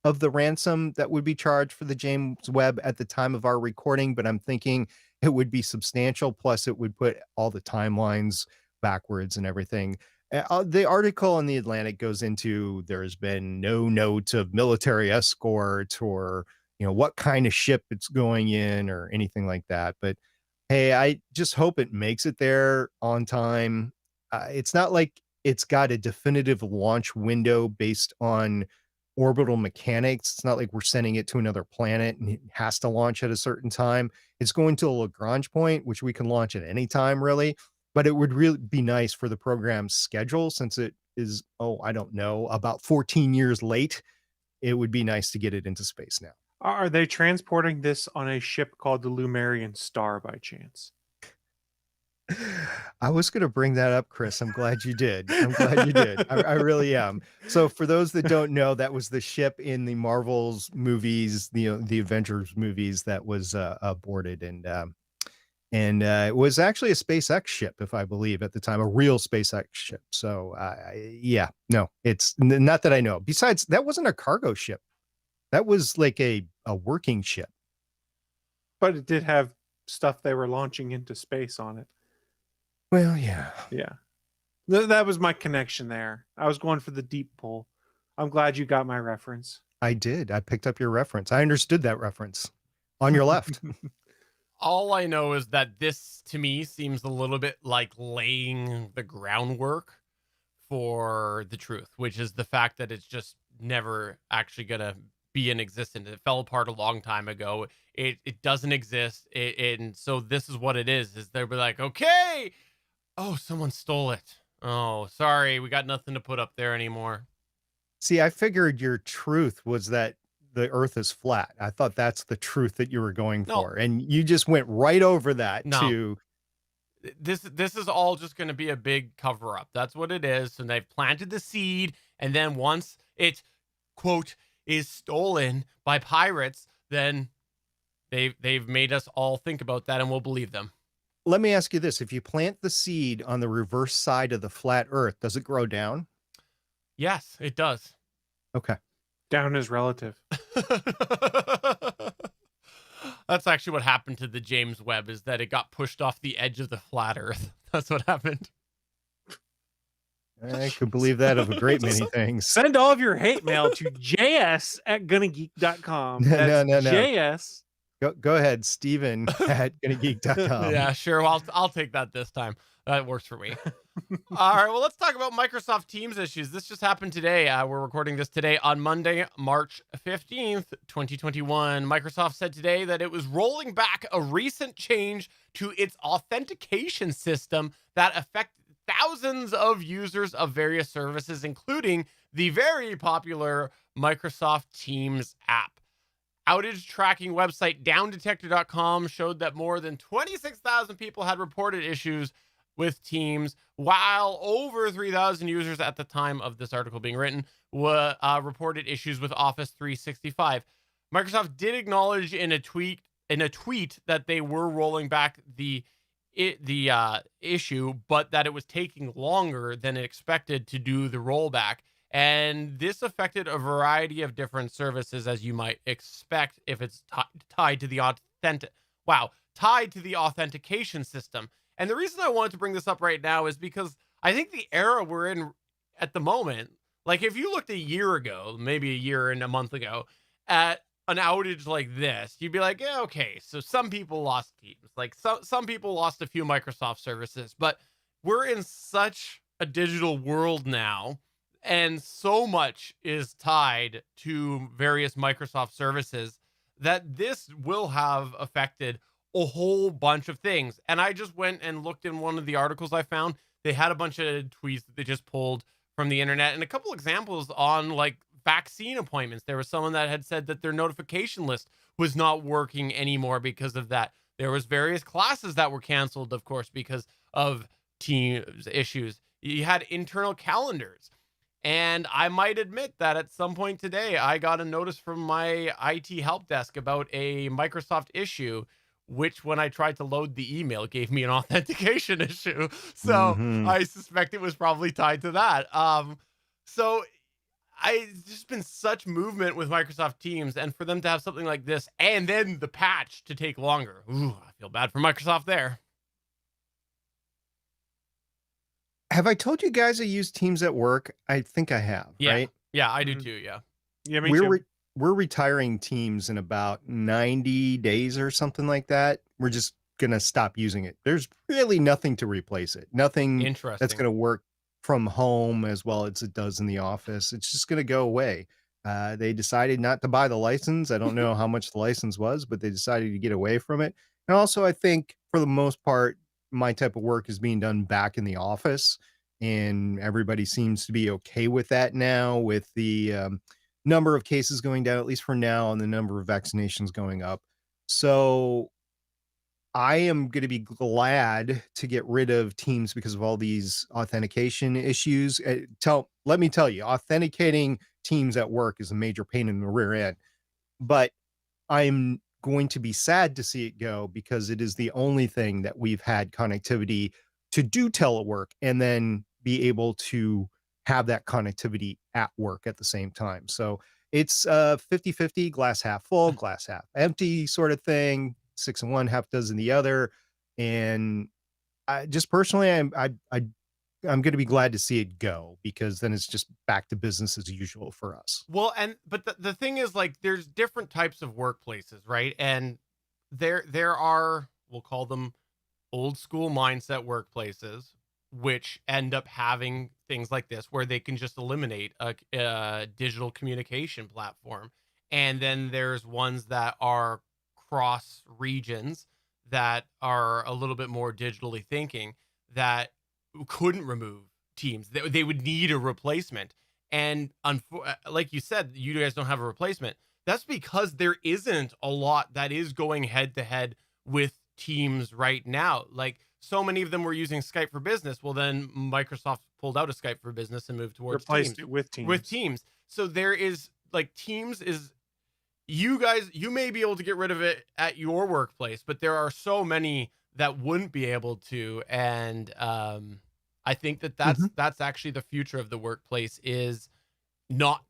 of the ransom that would be charged for the James Webb at the time of our recording, but I'm thinking it would be substantial. Plus it would put all the timelines backwards and everything. The article in The Atlantic goes into there's been no note of military escort or, what kind of ship it's going in or anything like that. But hey, I just hope it makes it there on time. It's not like it's got a definitive launch window based on orbital mechanics. It's not like we're sending it to another planet and it has to launch at a certain time. It's going to a Lagrange point, which we can launch at any time, really. But it would really be nice for the program's schedule, since it is, I don't know, about 14 years late. It would be nice to get it into space now. Are they transporting this on a ship called the Lumerian Star by chance? I was going to bring that up, Chris. I'm glad you did. I really am. So for those that don't know, that was the ship in the Marvel's movies, the Avengers movies that was aborted, and it was actually a SpaceX ship, if I believe at the time, a real SpaceX ship. So no, it's not that I know. Besides, that wasn't a cargo ship. That was like a working ship. But it did have stuff they were launching into space on it. Well, yeah. Yeah. That was my connection there. I was going for the deep pull. I'm glad you got my reference. I did. I picked up your reference. I understood that reference on your left. All I know is that this to me seems a little bit like laying the groundwork for the truth, which is the fact that it's just never actually gonna be in existence. It fell apart a long time ago. It doesn't exist. And so this is what it is they'll be like, okay, oh, someone stole it. Oh, sorry, we got nothing to put up there anymore. See, I figured your truth was that the earth is flat. I thought that's the truth that you were going No. for. And you just went right over that No. to This is all just going to be a big cover up. That's what it is. And they've planted the seed, and then once it, quote, is stolen by pirates, then they've made us all think about that, and we'll believe them. let me ask you this. If you plant the seed on the reverse side of the flat earth, does it grow down? Yes, it does. Okay. Down is relative. That's actually what happened to the James Webb, is that it got pushed off the edge of the flat earth. That's what happened. I could believe that of a great many things. Send all of your hate mail to js@gonnageek.com. No, That's no. JS. Go ahead, Steven at gonnageek.com. Yeah, sure. Well, I'll take that this time. That works for me. All right. Well, let's talk about Microsoft Teams issues. This just happened today. We're recording this today on Monday, March 15th, 2021. Microsoft said today that it was rolling back a recent change to its authentication system that affected thousands of users of various services, including the very popular Microsoft Teams app. Outage tracking website downdetector.com showed that more than 26,000 people had reported issues with Teams, while over 3,000 users at the time of this article being written reported issues with Office 365. Microsoft did acknowledge in a tweet that they were rolling back the issue, but that it was taking longer than expected to do the rollback. And this affected a variety of different services, as you might expect if it's tied to the authentication system. And the reason I wanted to bring this up right now is because I think the era we're in at the moment, like if you looked a year ago, maybe a year and a month ago, at an outage like this, you'd be like, yeah, okay, so some people lost Teams, like some people lost a few Microsoft services, but we're in such a digital world now, and so much is tied to various Microsoft services that this will have affected a whole bunch of things. And I just went and looked in one of the articles I found. They had a bunch of tweets that they just pulled from the internet, and a couple examples on like vaccine appointments. There was someone that had said that their notification list was not working anymore because of that. There was various classes that were canceled, of course, because of Teams issues. You had internal calendars. And I might admit that at some point today, I got a notice from my IT help desk about a Microsoft issue, which when I tried to load the email gave me an authentication issue. So I suspect it was probably tied to that. So it's just been such movement with Microsoft Teams, and for them to have something like this and then the patch to take longer. Ooh, I feel bad for Microsoft there. Have I told you guys I use Teams at work? I think I have, right? Yeah, I do too. Yeah. Yeah, me too. We're retiring Teams in about 90 days or something like that. We're just going to stop using it. There's really nothing to replace it. Nothing Interesting. that's going to work from home as well as it does in the office. It's just going to go away. They decided not to buy the license. I don't know how much the license was, but they decided to get away from it. And also, I think for the most part, my type of work is being done back in the office, and everybody seems to be okay with that now, with the number of cases going down, at least for now, and the number of vaccinations going up. So I am going to be glad to get rid of Teams because of all these authentication issues. Let me tell you, authenticating Teams at work is a major pain in the rear end, but I'm going to be sad to see it go because it is the only thing that we've had connectivity to do telework and then be able to have that connectivity at work at the same time. So it's 50-50, glass half full, glass half empty sort of thing, 6 in one, half dozen the other. And I just personally, I'm going to be glad to see it go, because then it's just back to business as usual for us. Well, but the thing is, like, there's different types of workplaces, right? And there are we'll call them old school mindset workplaces, which end up having things like this where they can just eliminate a digital communication platform. And then there's ones that are cross regions that are a little bit more digitally thinking that couldn't remove Teams. They would need a replacement. And like you said, you guys don't have a replacement. That's because there isn't a lot that is going head to head with Teams right now. Like, so many of them were using Skype for Business. Well, then Microsoft pulled out of Skype for Business and moved towards Replaced Teams. it with Teams. With Teams. So there is, like, Teams is, you guys, you may be able to get rid of it at your workplace, but there are so many that wouldn't be able to. And I think that that's actually the future of the workplace, is not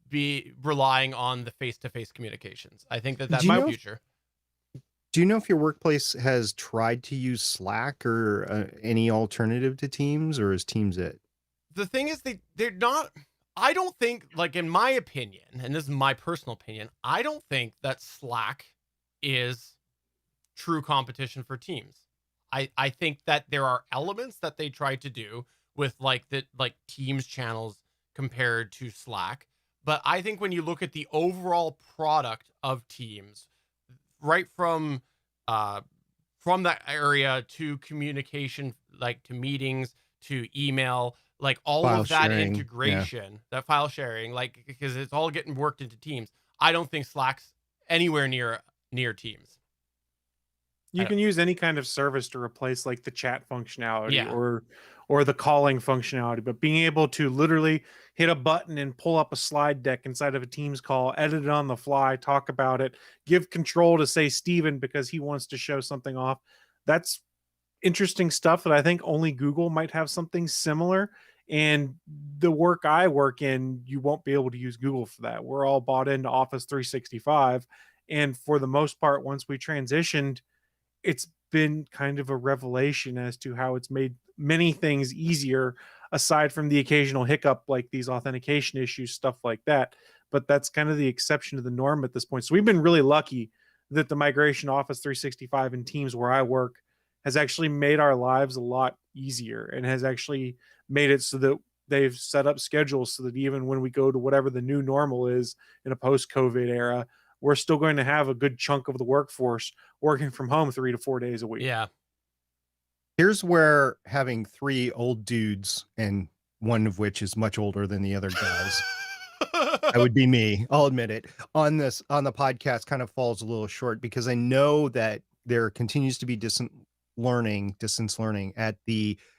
be relying on the face-to-face communications. I think that's my future. Do you know if your workplace has tried to use Slack or any alternative to Teams, or is Teams it? The thing is, they're not. I don't think, like, in my opinion, and this is my personal opinion, I don't think that Slack is true competition for Teams. I think that there are elements that they try to do with like Teams channels compared to Slack. But I think when you look at the overall product of Teams, right from that area to communication, like to meetings, to email, like all File of that sharing, integration, that file sharing, like, because it's all getting worked into Teams. I don't think Slack's anywhere near Teams. You can use any kind of service to replace like the chat functionality Yeah. or the calling functionality, but being able to literally hit a button and pull up a slide deck inside of a Teams call, edit it on the fly, talk about it, give control to, say, Steven because he wants to show something off. That's interesting stuff that I think only Google might have something similar. And the work I work in, you won't be able to use Google for that. We're all bought into Office 365. And for the most part, once we transitioned, it's been kind of a revelation as to how it's made many things easier, aside from the occasional hiccup like these authentication issues, stuff like that. But that's kind of the exception to the norm at this point. So we've been really lucky that the migration to Office 365 and Teams where I work has actually made our lives a lot easier, and has actually made it so that they've set up schedules so that even when we go to whatever the new normal is in a post-COVID era, we're still going to have a good chunk of the workforce working from home 3 to 4 days a week. Yeah. Here's where having 3 old dudes, and one of which is much older than the other guys, that would be me, I'll admit it, on the podcast kind of falls a little short, because I know that there continues to be distance learning at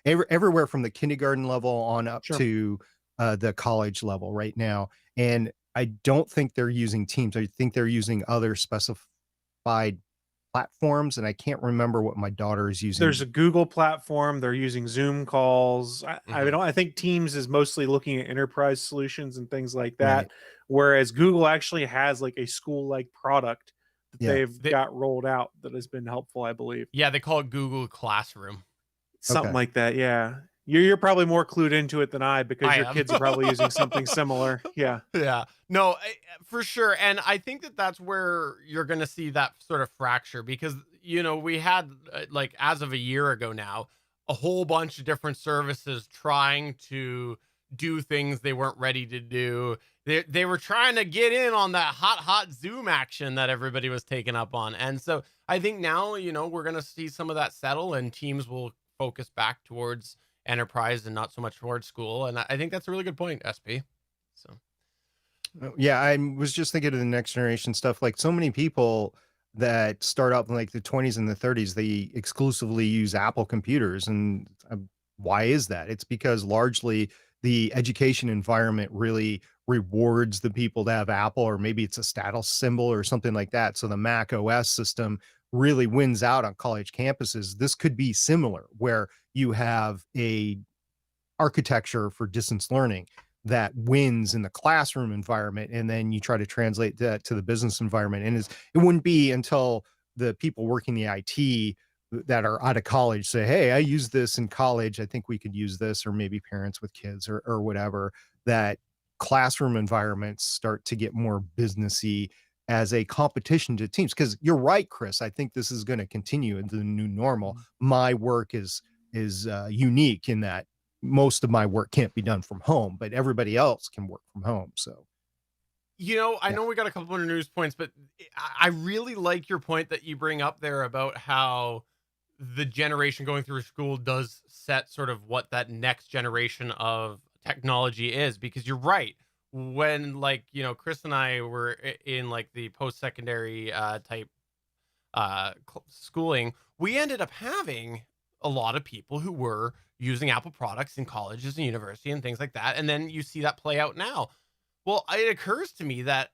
everywhere from the kindergarten level on up to the college level right now. And I don't think they're using Teams. I think they're using other specified platforms, and I can't remember what my daughter is using. There's a Google platform. They're using Zoom calls. I think Teams is mostly looking at enterprise solutions and things like that, Right. whereas Google actually has like a school-like product that they've got rolled out that has been helpful, I believe. Yeah, they call it Google Classroom. Something like that, yeah. You're probably more clued into it than I, because your kids are probably using something similar. Yeah. Yeah. No, for sure. And I think that that's where you're going to see that sort of fracture, because, you know, we had like, as of a year ago now, a whole bunch of different services trying to do things they weren't ready to do. They were trying to get in on that hot Zoom action that everybody was taking up on. And so I think now, you know, we're going to see some of that settle, and Teams will focus back towards enterprise and not so much towards school. And I think that's a really good point, SP. So yeah, I was just thinking of the next generation stuff. Like, so many people that start out in like the 20s and the 30s, they exclusively use Apple computers. And why is that? It's because largely the education environment really rewards the people that have Apple, or maybe it's a status symbol or something like that. So the Mac OS system really wins out on college campuses. This could be similar, where you have a architecture for distance learning that wins in the classroom environment, and then you try to translate that to the business environment. And it wouldn't be until the people working the IT that are out of college say, hey, I used this in college, I think we could use this, or maybe parents with kids or whatever, that classroom environments start to get more businessy as a competition to teams. Because you're right, Chris. I think this is going to continue into the new normal. My work is unique in that most of my work can't be done from home, but everybody else can work from home. So, I know we got a couple of news points, but I really like your point that you bring up there about how the generation going through school does set sort of what that next generation of technology is, because you're right. When Chris and I were in like the post-secondary type schooling, we ended up having a lot of people who were using Apple products in colleges and university and things like that. And then you see that play out now. Well, it occurs to me that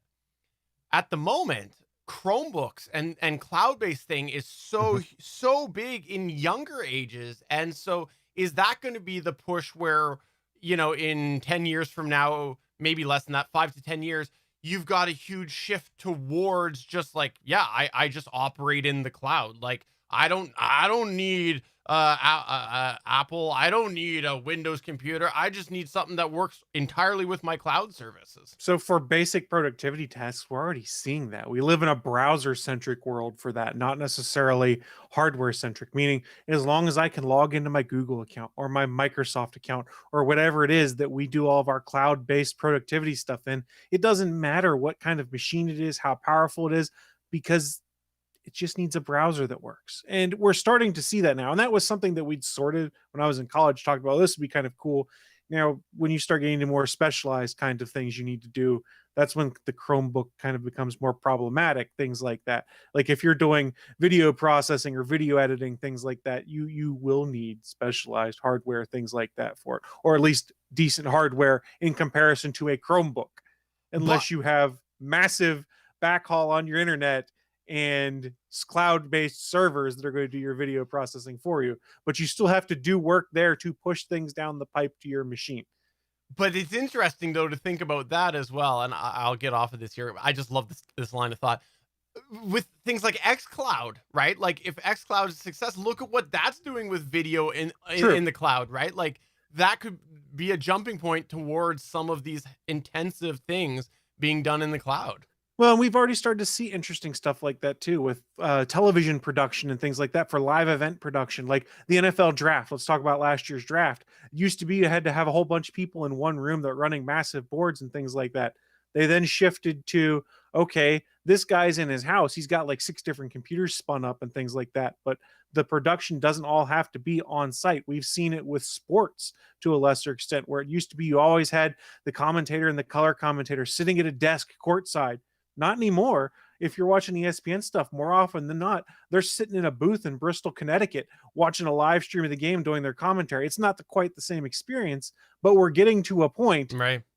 at the moment, Chromebooks and cloud-based thing is so big in younger ages. And so is that going to be the push where, in 10 years from now, maybe less than that, 5 to 10 years, you've got a huge shift towards just like, I just operate in the cloud. Like I don't need Apple. I don't need a Windows computer. I just need something that works entirely with my cloud services. So for basic productivity tasks, we're already seeing that. We live in a browser-centric world for that, not necessarily hardware-centric, meaning as long as I can log into my Google account or my Microsoft account or whatever it is that we do all of our cloud-based productivity stuff in, it doesn't matter what kind of machine it is, how powerful it is, because it just needs a browser that works. And we're starting to see that now. And that was something that we'd sorted when I was in college, talked about this would be kind of cool. Now, when you start getting into more specialized kind of things you need to do, that's when the Chromebook kind of becomes more problematic, things like that. Like if you're doing video processing or video editing, things like that, you will need specialized hardware, things like that for it, or at least decent hardware in comparison to a Chromebook, unless you have massive backhaul on your internet and cloud-based servers that are going to do your video processing for you, but you still have to do work there to push things down the pipe to your machine. But it's interesting though to think about that as well, and I'll get off of this here. I just love this line of thought with things like xCloud, right? Like if xCloud is a success, look at what that's doing with video in the cloud, right? Like that could be a jumping point towards some of these intensive things being done in the cloud. Well, we've already started to see interesting stuff like that too, with television production and things like that for live event production, like the NFL draft. Let's talk about last year's draft. It used to be you had to have a whole bunch of people in one room that were running massive boards and things like that. They then shifted to, okay, this guy's in his house. He's got like 6 different computers spun up and things like that. But the production doesn't all have to be on site. We've seen it with sports to a lesser extent, where it used to be you always had the commentator and the color commentator sitting at a desk courtside. Not anymore. If you're watching ESPN stuff, more often than not, they're sitting in a booth in Bristol, Connecticut, watching a live stream of the game, doing their commentary. It's not quite the same experience, but we're getting to a point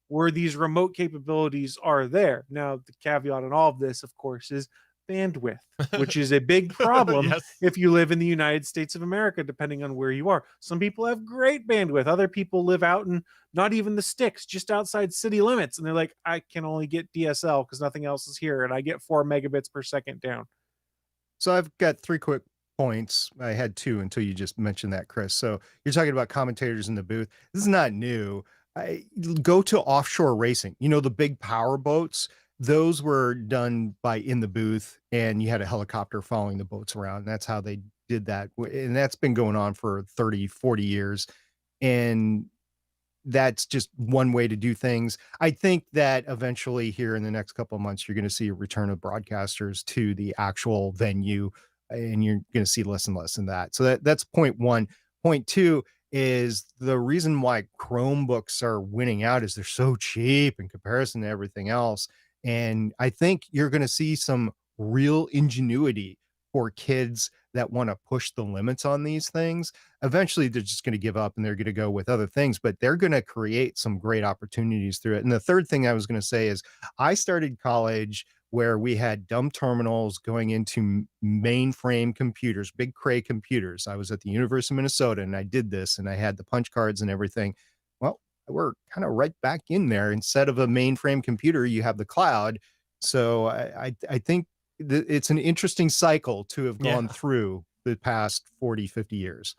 where these remote capabilities are there. Now, the caveat in all of this, of course, is bandwidth, which is a big problem if you live in the United States of America, depending on where you are. Some people have great bandwidth. Other people live out in not even the sticks, just outside city limits. And they're like, I can only get DSL because nothing else is here. And I get 4 megabits per second down. So I've got 3 quick points. I had 2 until you just mentioned that, Chris. So you're talking about commentators in the booth. This is not new. Go to offshore racing. The big power boats. Those were done by in the booth, and you had a helicopter following the boats around. That's how they did that. And that's been going on for 30, 40 years. And that's just one way to do things. I think that eventually here in the next couple of months, you're going to see a return of broadcasters to the actual venue, and you're going to see less and less in that. So that's point 1. Point 2 is the reason why Chromebooks are winning out is they're so cheap in comparison to everything else. And I think you're going to see some real ingenuity for kids that want to push the limits on these things. Eventually, they're just going to give up and they're going to go with other things, but they're going to create some great opportunities through it. And the third thing I was going to say is I started college where we had dumb terminals going into mainframe computers, big Cray computers. I was at the University of Minnesota and I did this and I had the punch cards and everything. Well, we're kind of right back in there. Instead of a mainframe computer, you have the cloud. So I think it's an interesting cycle to have gone through the past 40, 50 years.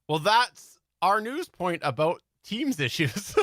Well, that's our news point about Teams issues.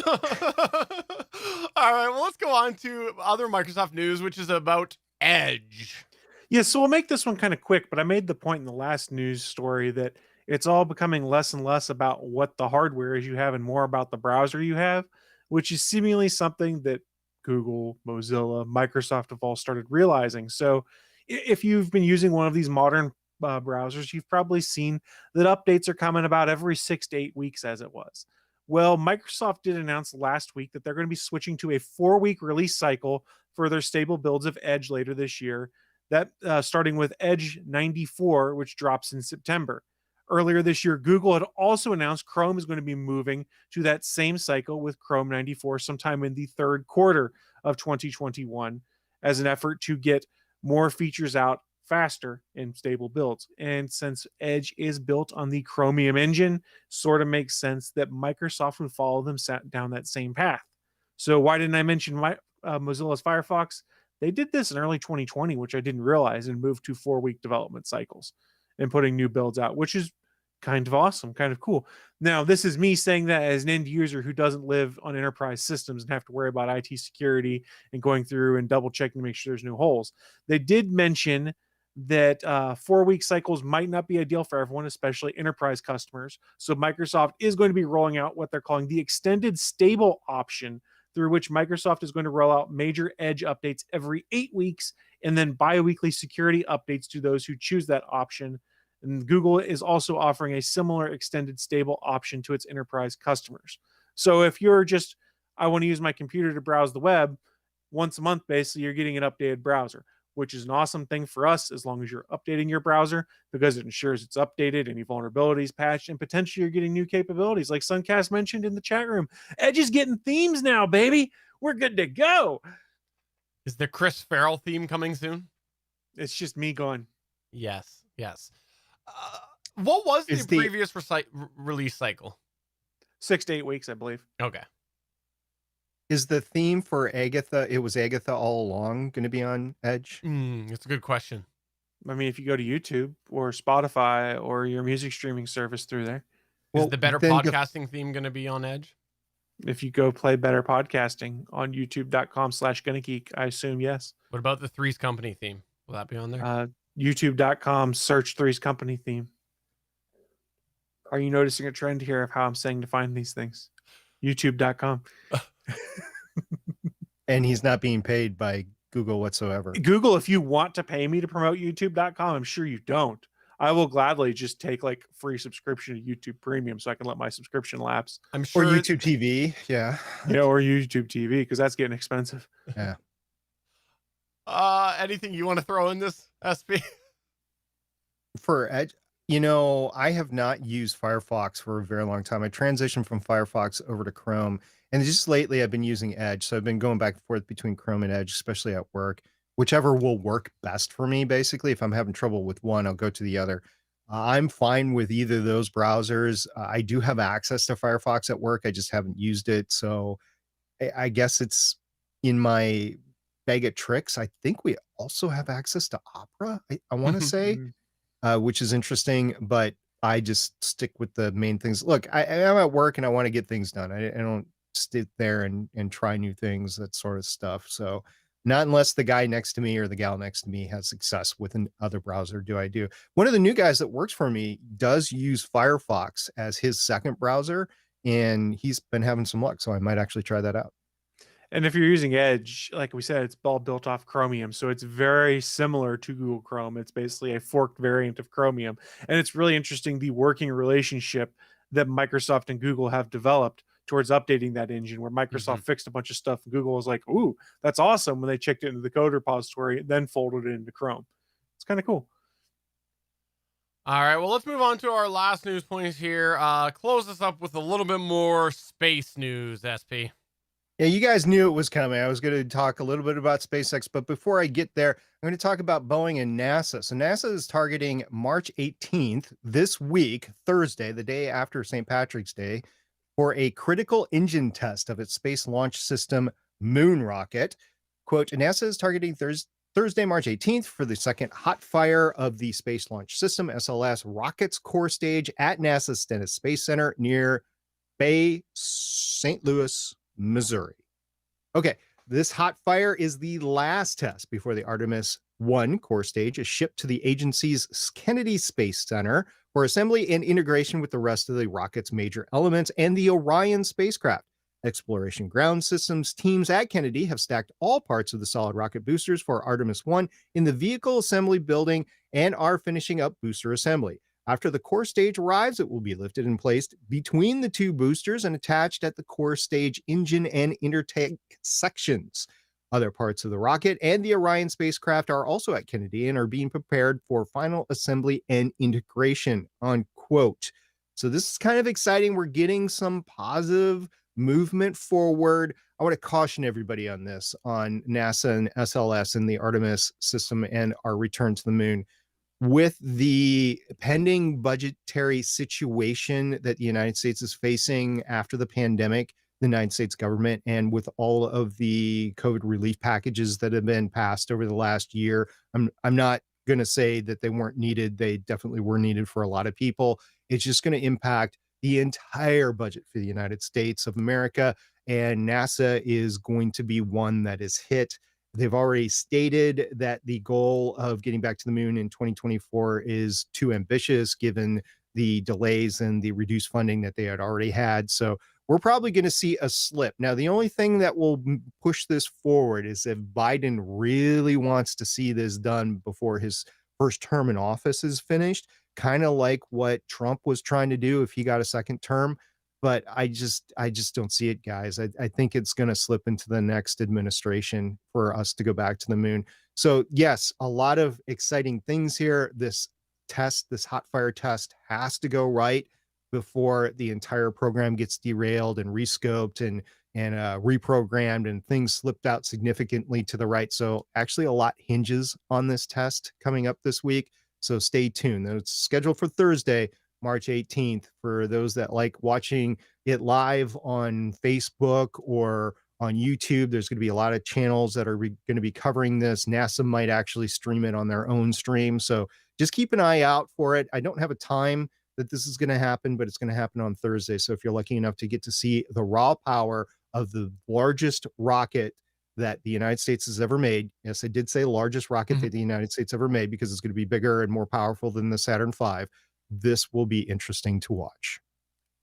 All right, well, let's go on to other Microsoft news, which is about Edge. Yeah, so we'll make this one kind of quick, but I made the point in the last news story that it's all becoming less and less about what the hardware is you have and more about the browser you have, which is seemingly something that Google, Mozilla, Microsoft have all started realizing. So if you've been using one of these modern browsers, you've probably seen that updates are coming about every 6 to 8 weeks as it was. Well, Microsoft did announce last week that they're going to be switching to a 4-week release cycle for their stable builds of Edge later this year. That starting with Edge 94, which drops in September. Earlier this year, Google had also announced Chrome is going to be moving to that same cycle with Chrome 94 sometime in the third quarter of 2021 as an effort to get more features out faster in stable builds. And since Edge is built on the Chromium engine, sort of makes sense that Microsoft would follow them down that same path. So why didn't I mention Mozilla's Firefox? They did this in early 2020, which I didn't realize, and moved to 4-week development cycles and putting new builds out, which is kind of awesome, kind of cool. Now, this is me saying that as an end user who doesn't live on enterprise systems and have to worry about IT security and going through and double checking to make sure there's no holes. They did mention that 4-week cycles might not be ideal for everyone, especially enterprise customers. So Microsoft is going to be rolling out what they're calling the extended stable option, through which Microsoft is going to roll out major Edge updates every 8 weeks and then bi-weekly security updates to those who choose that option. And Google is also offering a similar extended stable option to its enterprise customers. So if you're just, I want to use my computer to browse the web, once a month, basically, you're getting an updated browser, which is an awesome thing for us as long as you're updating your browser, because it ensures it's updated, any vulnerabilities patched, and potentially you're getting new capabilities. Like Suncast mentioned in the chat room, Edge is getting themes now, baby. We're good to go. Is the Chris Farrell theme coming soon? It's just me going, Yes, yes. What was the previous release cycle? 6 to 8 weeks, I believe. Okay. Is the theme for Agatha, it was Agatha all along, going to be on Edge? That's a good question. I mean, if you go to YouTube or Spotify or your music streaming service through there. Is the Better Podcasting theme going to be on Edge? If you go play Better Podcasting on youtube.com/GonnaGeek, I assume yes. What about the Three's Company theme? Will that be on there? YouTube.com, search Three's Company theme. Are you noticing a trend here of how I'm saying to find these things? YouTube.com. And he's not being paid by Google whatsoever. Google, if you want to pay me to promote youtube.com, I'm sure you don't. I will gladly just take like free subscription to YouTube Premium so I can let my subscription lapse. I'm sure. Or YouTube TV. Yeah. Yeah, or YouTube TV, because that's getting expensive. Yeah. Anything you want to throw in this, SP? For Edge, I have not used Firefox for a very long time. I transitioned from Firefox over to Chrome, and just lately I've been using Edge. So I've been going back and forth between Chrome and Edge, especially at work, whichever will work best for me. Basically, if I'm having trouble with one, I'll go to the other. I'm fine with either of those browsers. I do have access to Firefox at work. I just haven't used it. So I guess it's in my bag of tricks. I think we also have access to Opera, I want to say, which is interesting, but I just stick with the main things. Look, I'm at work and I want to get things done. I don't sit there and try new things, that sort of stuff. So not unless the guy next to me or the gal next to me has success with another browser do I do. One of the new guys that works for me does use Firefox as his second browser, and he's been having some luck. So I might actually try that out. And if you're using Edge, like we said, it's all built off Chromium. So it's very similar to Google Chrome. It's basically a forked variant of Chromium. And it's really interesting, the working relationship that Microsoft and Google have developed towards updating that engine, where Microsoft fixed a bunch of stuff and Google was like, ooh, that's awesome, when they checked it into the code repository, then folded it into Chrome. It's kind of cool. All right, well, let's move on to our last news points here. Close this up with a little bit more space news, SP. Yeah, you guys knew it was coming. I was going to talk a little bit about SpaceX, but before I get there, I'm going to talk about Boeing and NASA. So NASA is targeting March 18th, this week, Thursday, the day after St. Patrick's Day, for a critical engine test of its Space Launch System moon rocket. Quote, NASA is targeting Thursday, March 18th for the second hot fire of the Space Launch System, SLS, rocket's core stage at NASA's Stennis Space Center near Bay St. Louis, Missouri. Okay, this hot fire is the last test before the Artemis 1 core stage is shipped to the agency's Kennedy Space Center for assembly and integration with the rest of the rocket's major elements and the Orion spacecraft. Exploration Ground Systems teams at Kennedy have stacked all parts of the solid rocket boosters for Artemis 1 in the vehicle assembly building and are finishing up booster assembly. After the core stage arrives, it will be lifted and placed between the two boosters and attached at the core stage engine and intertank sections. Other parts of the rocket and the Orion spacecraft are also at Kennedy and are being prepared for final assembly and integration, unquote. So this is kind of exciting. We're getting some positive movement forward. I want to caution everybody on this, on NASA and SLS and the Artemis system and our return to the moon. With the pending budgetary situation that the United States is facing after the pandemic, the United States government, and with all of the COVID relief packages that have been passed over the last year, I'm not going to say that they weren't needed. They definitely were needed for a lot of people. It's just going to impact the entire budget for the United States of America, and NASA is going to be one that is hit. They've already stated that the goal of getting back to the moon in 2024 is too ambitious given the delays and the reduced funding that they had already had. So we're probably going to see a slip. Now, the only thing that will push this forward is if Biden really wants to see this done before his first term in office is finished, kind of like what Trump was trying to do if he got a second term. But I just don't see it, guys. I think it's going to slip into the next administration for us to go back to the moon. So yes, a lot of exciting things here. This test, this hot fire test, has to go right before the entire program gets derailed and rescoped and reprogrammed and things slipped out significantly to the right. So actually a lot hinges on this test coming up this week. So stay tuned. It's scheduled for Thursday, March 18th. For those that like watching it live on Facebook or on YouTube, there's going to be a lot of channels that are going to be covering this. NASA might actually stream it on their own stream. So just keep an eye out for it. I don't have a time that this is going to happen, but it's going to happen on Thursday. So if you're lucky enough to get to see the raw power of the largest rocket that the United States has ever made. Yes, I did say largest rocket that the United States ever made because it's going to be bigger and more powerful than the Saturn V. This will be interesting to watch.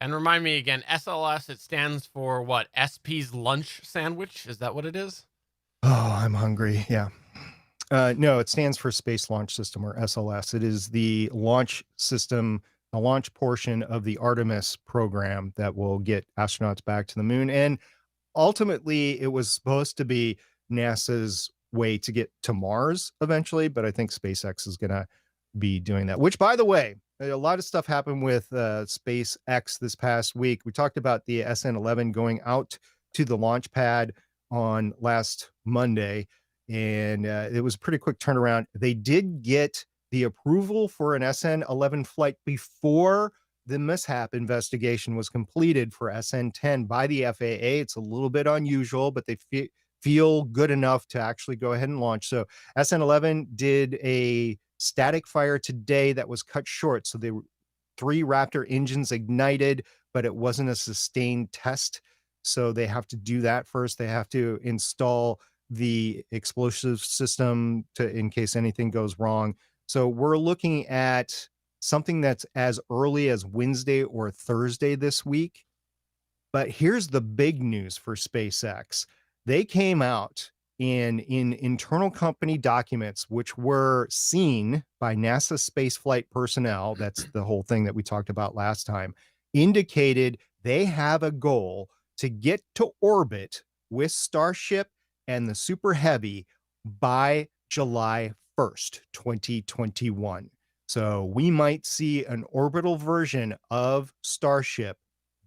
And remind me again, SLS, it stands for what? SP's lunch sandwich? Is that what it is? Oh, I'm hungry. Yeah. No, it stands for Space Launch System, or SLS. It is the launch system, the launch portion of the Artemis program that will get astronauts back to the moon. And ultimately, it was supposed to be NASA's way to get to Mars eventually, but I think SpaceX is going to be doing that, which, by the way, a lot of stuff happened with SpaceX this past week. We talked about the SN11 going out to the launch pad on last Monday, and it was a pretty quick turnaround. They did get the approval for an SN11 flight before the mishap investigation was completed for SN10 by the FAA. It's a little bit unusual, but they feel good enough to actually go ahead and launch. So SN11 did a static fire today that was cut short. So they were 3 Raptor engines ignited, but it wasn't a sustained test. So they have to do that first. They have to install the explosive system in case anything goes wrong. So we're looking at something that's as early as Wednesday or Thursday this week. But here's the big news for SpaceX. They came out in internal company documents, which were seen by NASA spaceflight personnel, that's the whole thing that we talked about last time, indicated they have a goal to get to orbit with Starship and the Super Heavy by July 1st, 2021. So we might see an orbital version of Starship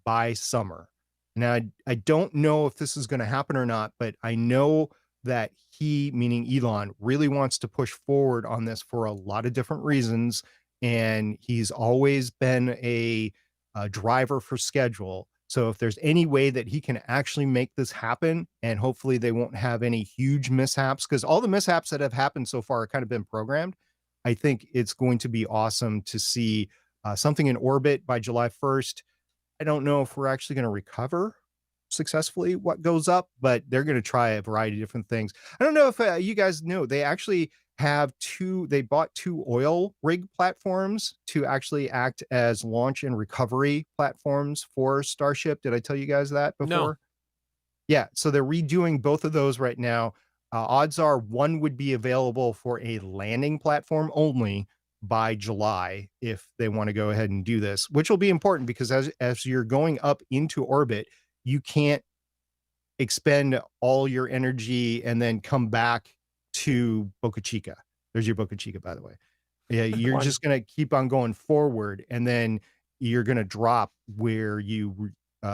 by summer. Now, I don't know if this is going to happen or not, but I know that he, meaning Elon, really wants to push forward on this for a lot of different reasons. And he's always been a driver for schedule. So if there's any way that he can actually make this happen, and hopefully they won't have any huge mishaps, because all the mishaps that have happened so far have kind of been programmed. I think it's going to be awesome to see something in orbit by July 1st. I don't know if we're actually going to recover successfully what goes up, but they're going to try a variety of different things. I don't know if you guys know, they actually they bought 2 oil rig platforms to actually act as launch and recovery platforms for Starship. Did I tell you guys that before? No. Yeah, so they're redoing both of those right now. Odds are one would be available for a landing platform only by July if they want to go ahead and do this, which will be important because as you're going up into orbit, you can't expend all your energy and then come back to Boca Chica. There's your Boca Chica, by the way. Yeah, you're just going to keep on going forward, and then you're going to drop where you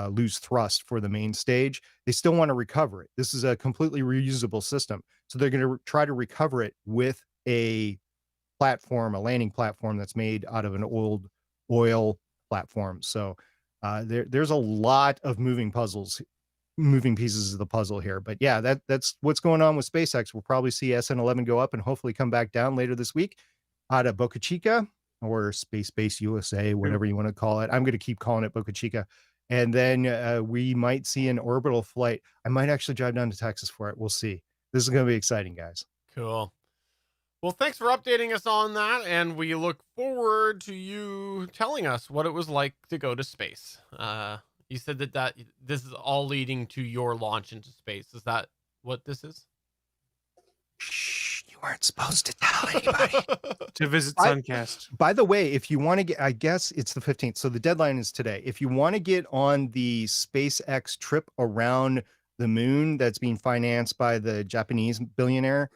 lose thrust for the main stage. They still want to recover it. This is a completely reusable system. So they're going to try to recover it with a platform, a landing platform that's made out of an old oil platform. So there's a lot of moving pieces of the puzzle here. But yeah, that's what's going on with SpaceX. We'll probably see SN11 go up and hopefully come back down later this week out of Boca Chica or Space Base USA, whatever you want to call it. I'm going to keep calling it Boca Chica. And then we might see an orbital flight. I might actually drive down to Texas for it. We'll see. This is going to be exciting, guys. Cool. Well, thanks for updating us on that, and we look forward to you telling us what it was like to go to space. You said that this is all leading to your launch into space. Is that what this is? Shh, you weren't supposed to tell anybody. To visit Suncast. By the way, if you want to get, I guess it's the 15th, so the deadline is today. If you want to get on the SpaceX trip around the moon that's being financed by the Japanese billionaire,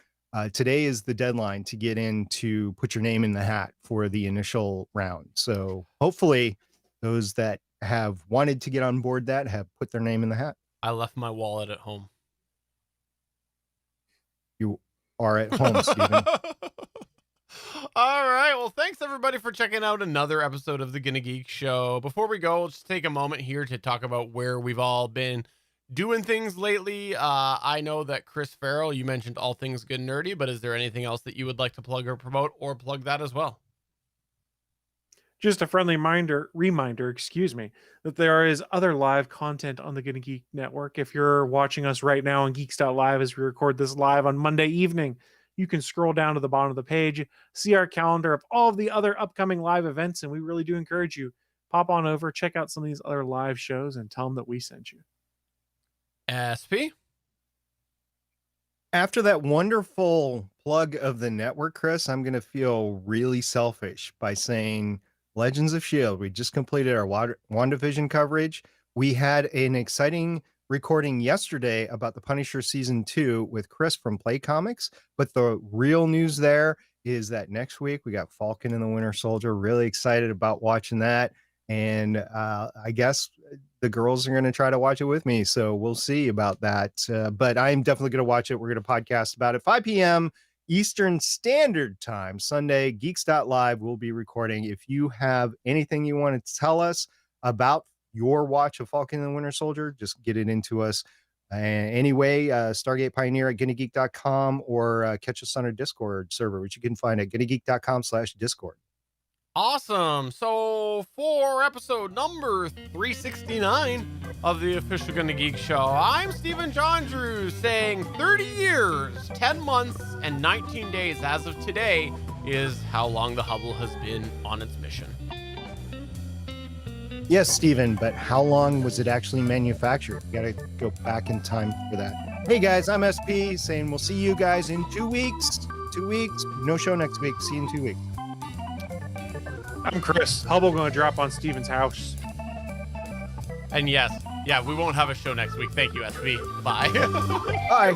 today is the deadline to get in to put your name in the hat for the initial round. So hopefully those that have wanted to get on board that have put their name in the hat. I left my wallet at home. You are at home, Stephen. All right. Well, thanks everybody for checking out another episode of the Gonna Geek Show. Before we go, let's take a moment here to talk about where we've all been doing things lately. I know that Chris Farrell, you mentioned All Things Good and Nerdy, but is there anything else that you would like to plug or promote, or plug that as well? Just a friendly reminder, excuse me, that there is other live content on the Gonna Geek Network. If you're watching us right now on Geeks.live as we record this live on Monday evening, you can scroll down to the bottom of the page, see our calendar of all of the other upcoming live events, and we really do encourage you, pop on over, check out some of these other live shows, and tell them that we sent you. SP? After that wonderful plug of the network, Chris, I'm going to feel really selfish by saying Legends of S.H.I.E.L.D. We just completed our WandaVision coverage. We had an exciting recording yesterday about the Punisher Season 2 with Chris from Play Comics. But the real news there is that next week we got Falcon and the Winter Soldier. Really excited about watching that. And I guess the girls are going to try to watch it with me. So we'll see about that. But I'm definitely going to watch it. We're going to podcast about it. 5 p.m. Eastern Standard Time, Sunday, Geeks.live. We'll be recording. If you have anything you want to tell us about your watch of Falcon and the Winter Soldier, just get it into us. Anyway, Stargate Pioneer at GonnaGeek.com or catch us on our Discord server, which you can find at GonnaGeek.com/Discord. Awesome. So for episode number 369 of the official Gonna Geek Show, I'm Stephen John Drew saying 30 years, 10 months, and 19 days as of today is how long the Hubble has been on its mission. Yes, Stephen, but how long was it actually manufactured? You got to go back in time for that. Hey guys, I'm SP saying we'll see you guys in 2 weeks. 2 weeks. No show next week. See you in 2 weeks. I'm Chris. Hubble going to drop on Steven's house. And yes, yeah, we won't have a show next week. Thank you, SP. Bye. Bye.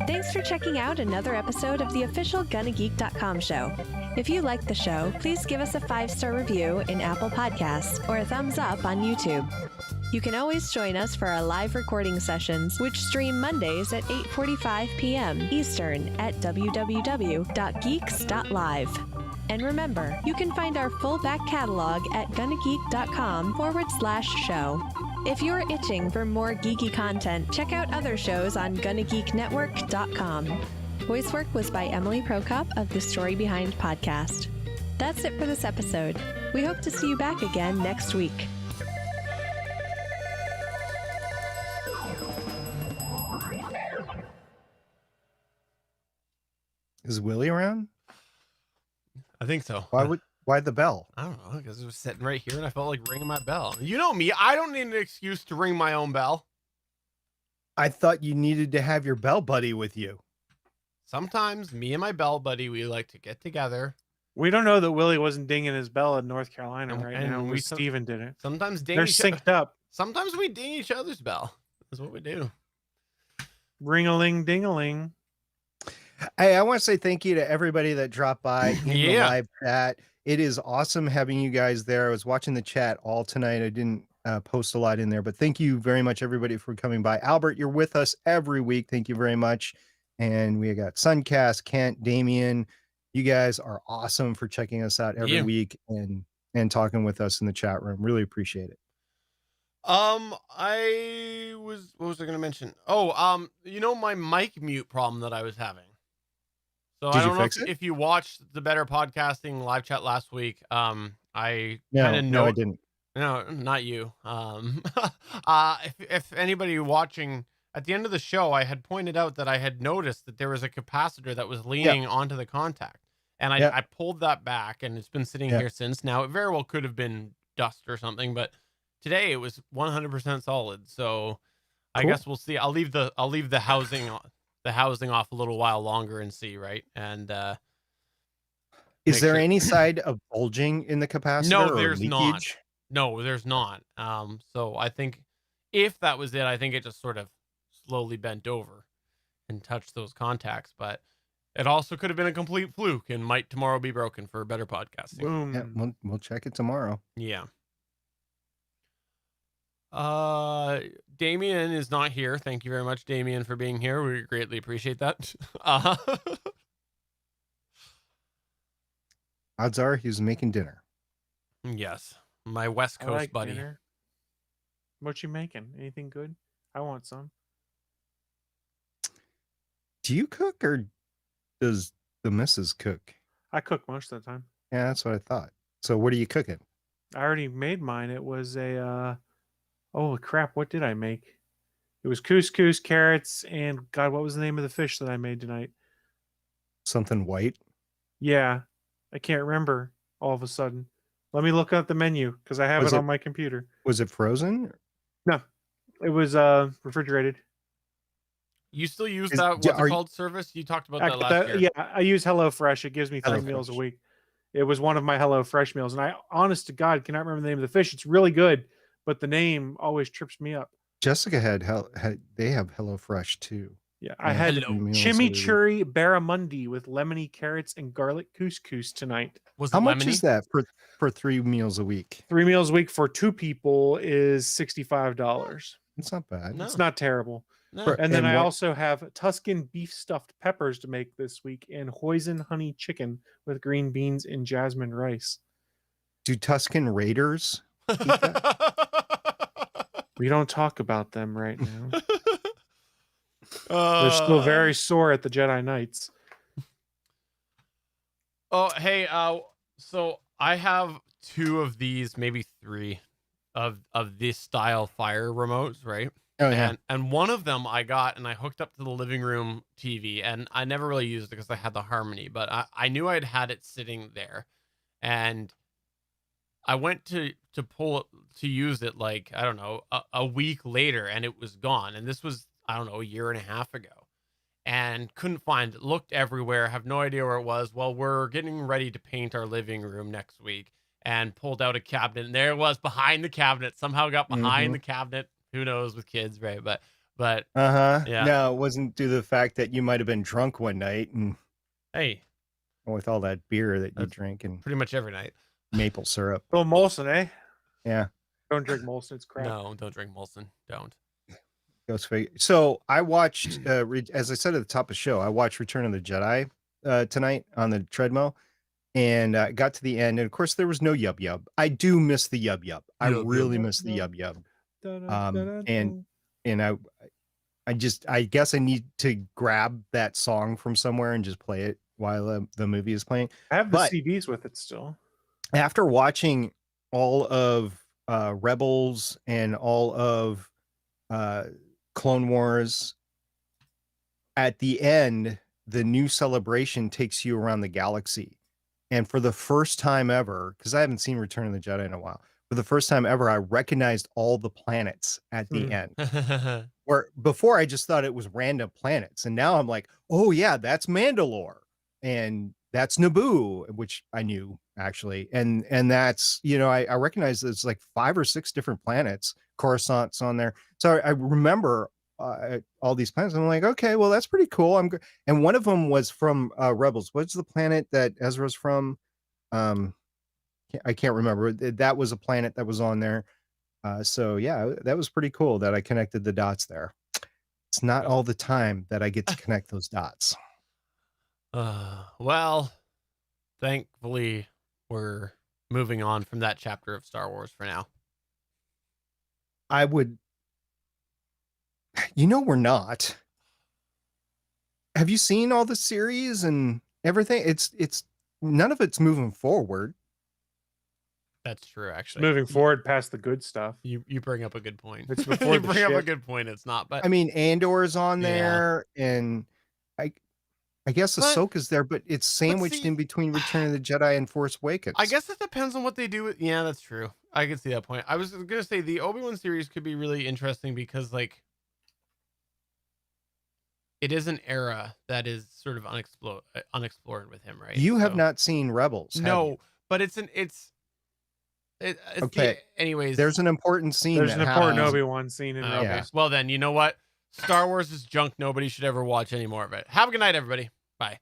Thanks for checking out another episode of the official GonnaGeek.com show. If you like the show, please give us a 5-star review in Apple Podcasts or a thumbs up on YouTube. You can always join us for our live recording sessions, which stream Mondays at 8:45 p.m. Eastern at www.geeks.live. And remember, you can find our full back catalog at GonnaGeek.com/show. If you're itching for more geeky content, check out other shows on GonnaGeekNetwork.com. Voice work was by Emily Prokop of the Story Behind podcast. That's it for this episode. We hope to see you back again next week. Is Willie around? I think so. Why the bell? I don't know, because it was sitting right here and I felt like ringing my bell. You know me, I don't need an excuse to ring my own bell. I thought you needed to have your bell buddy with you. Sometimes me and my bell buddy, we like to get together. We don't know that Willie wasn't dinging his bell in North Carolina And- right and now. we We some- Steven did it. Sometimes ding They're each synced up. Sometimes we ding each other's bell. That's what we do. Ring-a-ling, ding-a-ling. Hey, I want to say thank you to everybody that dropped by in the Yeah. live chat. It is awesome having you guys there. I was watching the chat all tonight. I didn't post a lot in there, but thank you very much, everybody, for coming by. Albert, you're with us every week. Thank you very much. And we got Suncast, Kent, Damien. You guys are awesome for checking us out every week and talking with us in the chat room. Really appreciate it. What was I gonna mention? Oh, you know my mic mute problem that I was having. So Did I you don't know fix if, it? if you watched the Better Podcasting live chat last week. I No, kind of no, I didn't. No, not you. If anybody watching at the end of the show, I had pointed out that I had noticed that there was a capacitor that was leaning onto the contact, and I pulled that back, and it's been sitting here since. Now it very well could have been dust or something, but today it was 100% solid. So I guess we'll see. I'll leave the housing off a little while longer and see, right? And Is make there sure- any side of bulging in the capacitor? No, or there's not. leakage? No, there's not. So I think if that was it, I think it just sort of slowly bent over and touched those contacts. But it also could have been a complete fluke and might tomorrow be broken for Better Podcasting. Boom. Yeah, we'll check it tomorrow. Yeah. Damien is not here. Thank you very much, Damien, for being here. We greatly appreciate that. Odds are he's making dinner. Yes, my West I Coast like buddy. dinner. What you making? Anything good? I want some. Do you cook or does the missus cook? I cook most of the time. Yeah, that's what I thought. So what are you cooking? I already made mine. It was a oh crap, what did I make? It was couscous, carrots, and God, what was the name of the fish that I made tonight? Something white? Yeah. I can't remember all of a sudden. Let me look up the menu because I have Was it it- on my computer. Was it frozen? No. It was refrigerated. You still use Is- that do- what's are it you- called service? You talked about that last year. Yeah, I use HelloFresh. It gives me 3 meals a HelloFresh. week. It was one of my HelloFresh meals, and I, honest to God, cannot remember the name of the fish. It's really good, but the name always trips me up. Jessica had they have HelloFresh too. Yeah, I Yeah, had Hello. meals every week. chimichurri barramundi with lemony carrots and garlic couscous tonight. Was How it much lemony? is that for 3 meals a week? 3 meals a week for 2 people is $65. It's not bad. No. It's not terrible. No. For- And then And I what- also have Tuscan beef stuffed peppers to make this week and hoisin honey chicken with green beans and jasmine rice. Do Tuscan Raiders? We don't talk about them right now. They're They're still very sore at the Jedi Knights. Oh, hey, so I have 2 of these, maybe 3 of this style fire remotes, right? Oh yeah. And one of them I got and I hooked up to the living room TV, and I never really used it because I had the Harmony, but I knew I'd had it sitting there, and I went to pull it to use it like, I don't know, a week later, and it was gone. And this was, I don't know, a year and a half ago, and couldn't find it. Looked everywhere, have no idea where it was. Well, we're getting ready to paint our living room next week, and pulled out a cabinet, and there it was behind the cabinet. Somehow got behind the cabinet. Who knows with kids, right? But Uh-huh. Yeah. No, it wasn't due to the fact that you might have been drunk one night and hey, with all that beer that you That's- drink and pretty much every night. maple syrup. Oh, Molson, eh? Yeah. Don't drink Molson. It's crap. No, don't drink Molson. Don't. Goes figure. So I watched, as I said at the top of the show, I watched Return of the Jedi tonight on the treadmill, and got to the end, and of course there was no yub yub. I do miss the yub yub. I Yub yub. really miss the yub yub. And I I guess I need to grab that song from somewhere and just play it while the movie is playing. I have the But- CDs with it still. After watching all of Rebels and all of Clone Wars, at the end, the new celebration takes you around the galaxy. And for the first time ever, because I haven't seen Return of the Jedi in a while, for the first time ever, I recognized all the planets at the end. Where before I just thought it was random planets. And now I'm like, oh yeah, that's Mandalore. And that's Naboo, which I knew actually. And that's, I recognize there's like 5 or 6 different planets. Coruscant's on there. So I remember all these planets. I'm like, okay, well, that's pretty cool. And one of them was from Rebels. What's the planet that Ezra's from? I can't remember. That was a planet that was on there. So yeah, that was pretty cool that I connected the dots there. It's not all the time that I get to connect those dots. Well, thankfully, we're moving on from that chapter of Star Wars for now. We're not. Have you seen all the series and everything? It's none of it's moving forward. That's true, actually. Moving forward past the good stuff. You bring up a good point. It's before you the bring up a shit. good point. It's not, but I mean, Andor's on Yeah. there, and I guess But- Ahsoka's there, but it's sandwiched see- in between Return of the Jedi and Force Awakens. I guess it depends on what they do with. Yeah, that's true. I can see that point. I was gonna say the Obi-Wan series could be really interesting because like it is an era that is sort of unexplored with him, right? You have So- not seen Rebels. have No, you? but it's Okay. anyways, There's an important scene. There's that an important happens. Obi-Wan scene in okay. Rebels. Yeah. Well, then you know what? Star Wars is junk. Nobody should ever watch any more of it. Have a good night, everybody.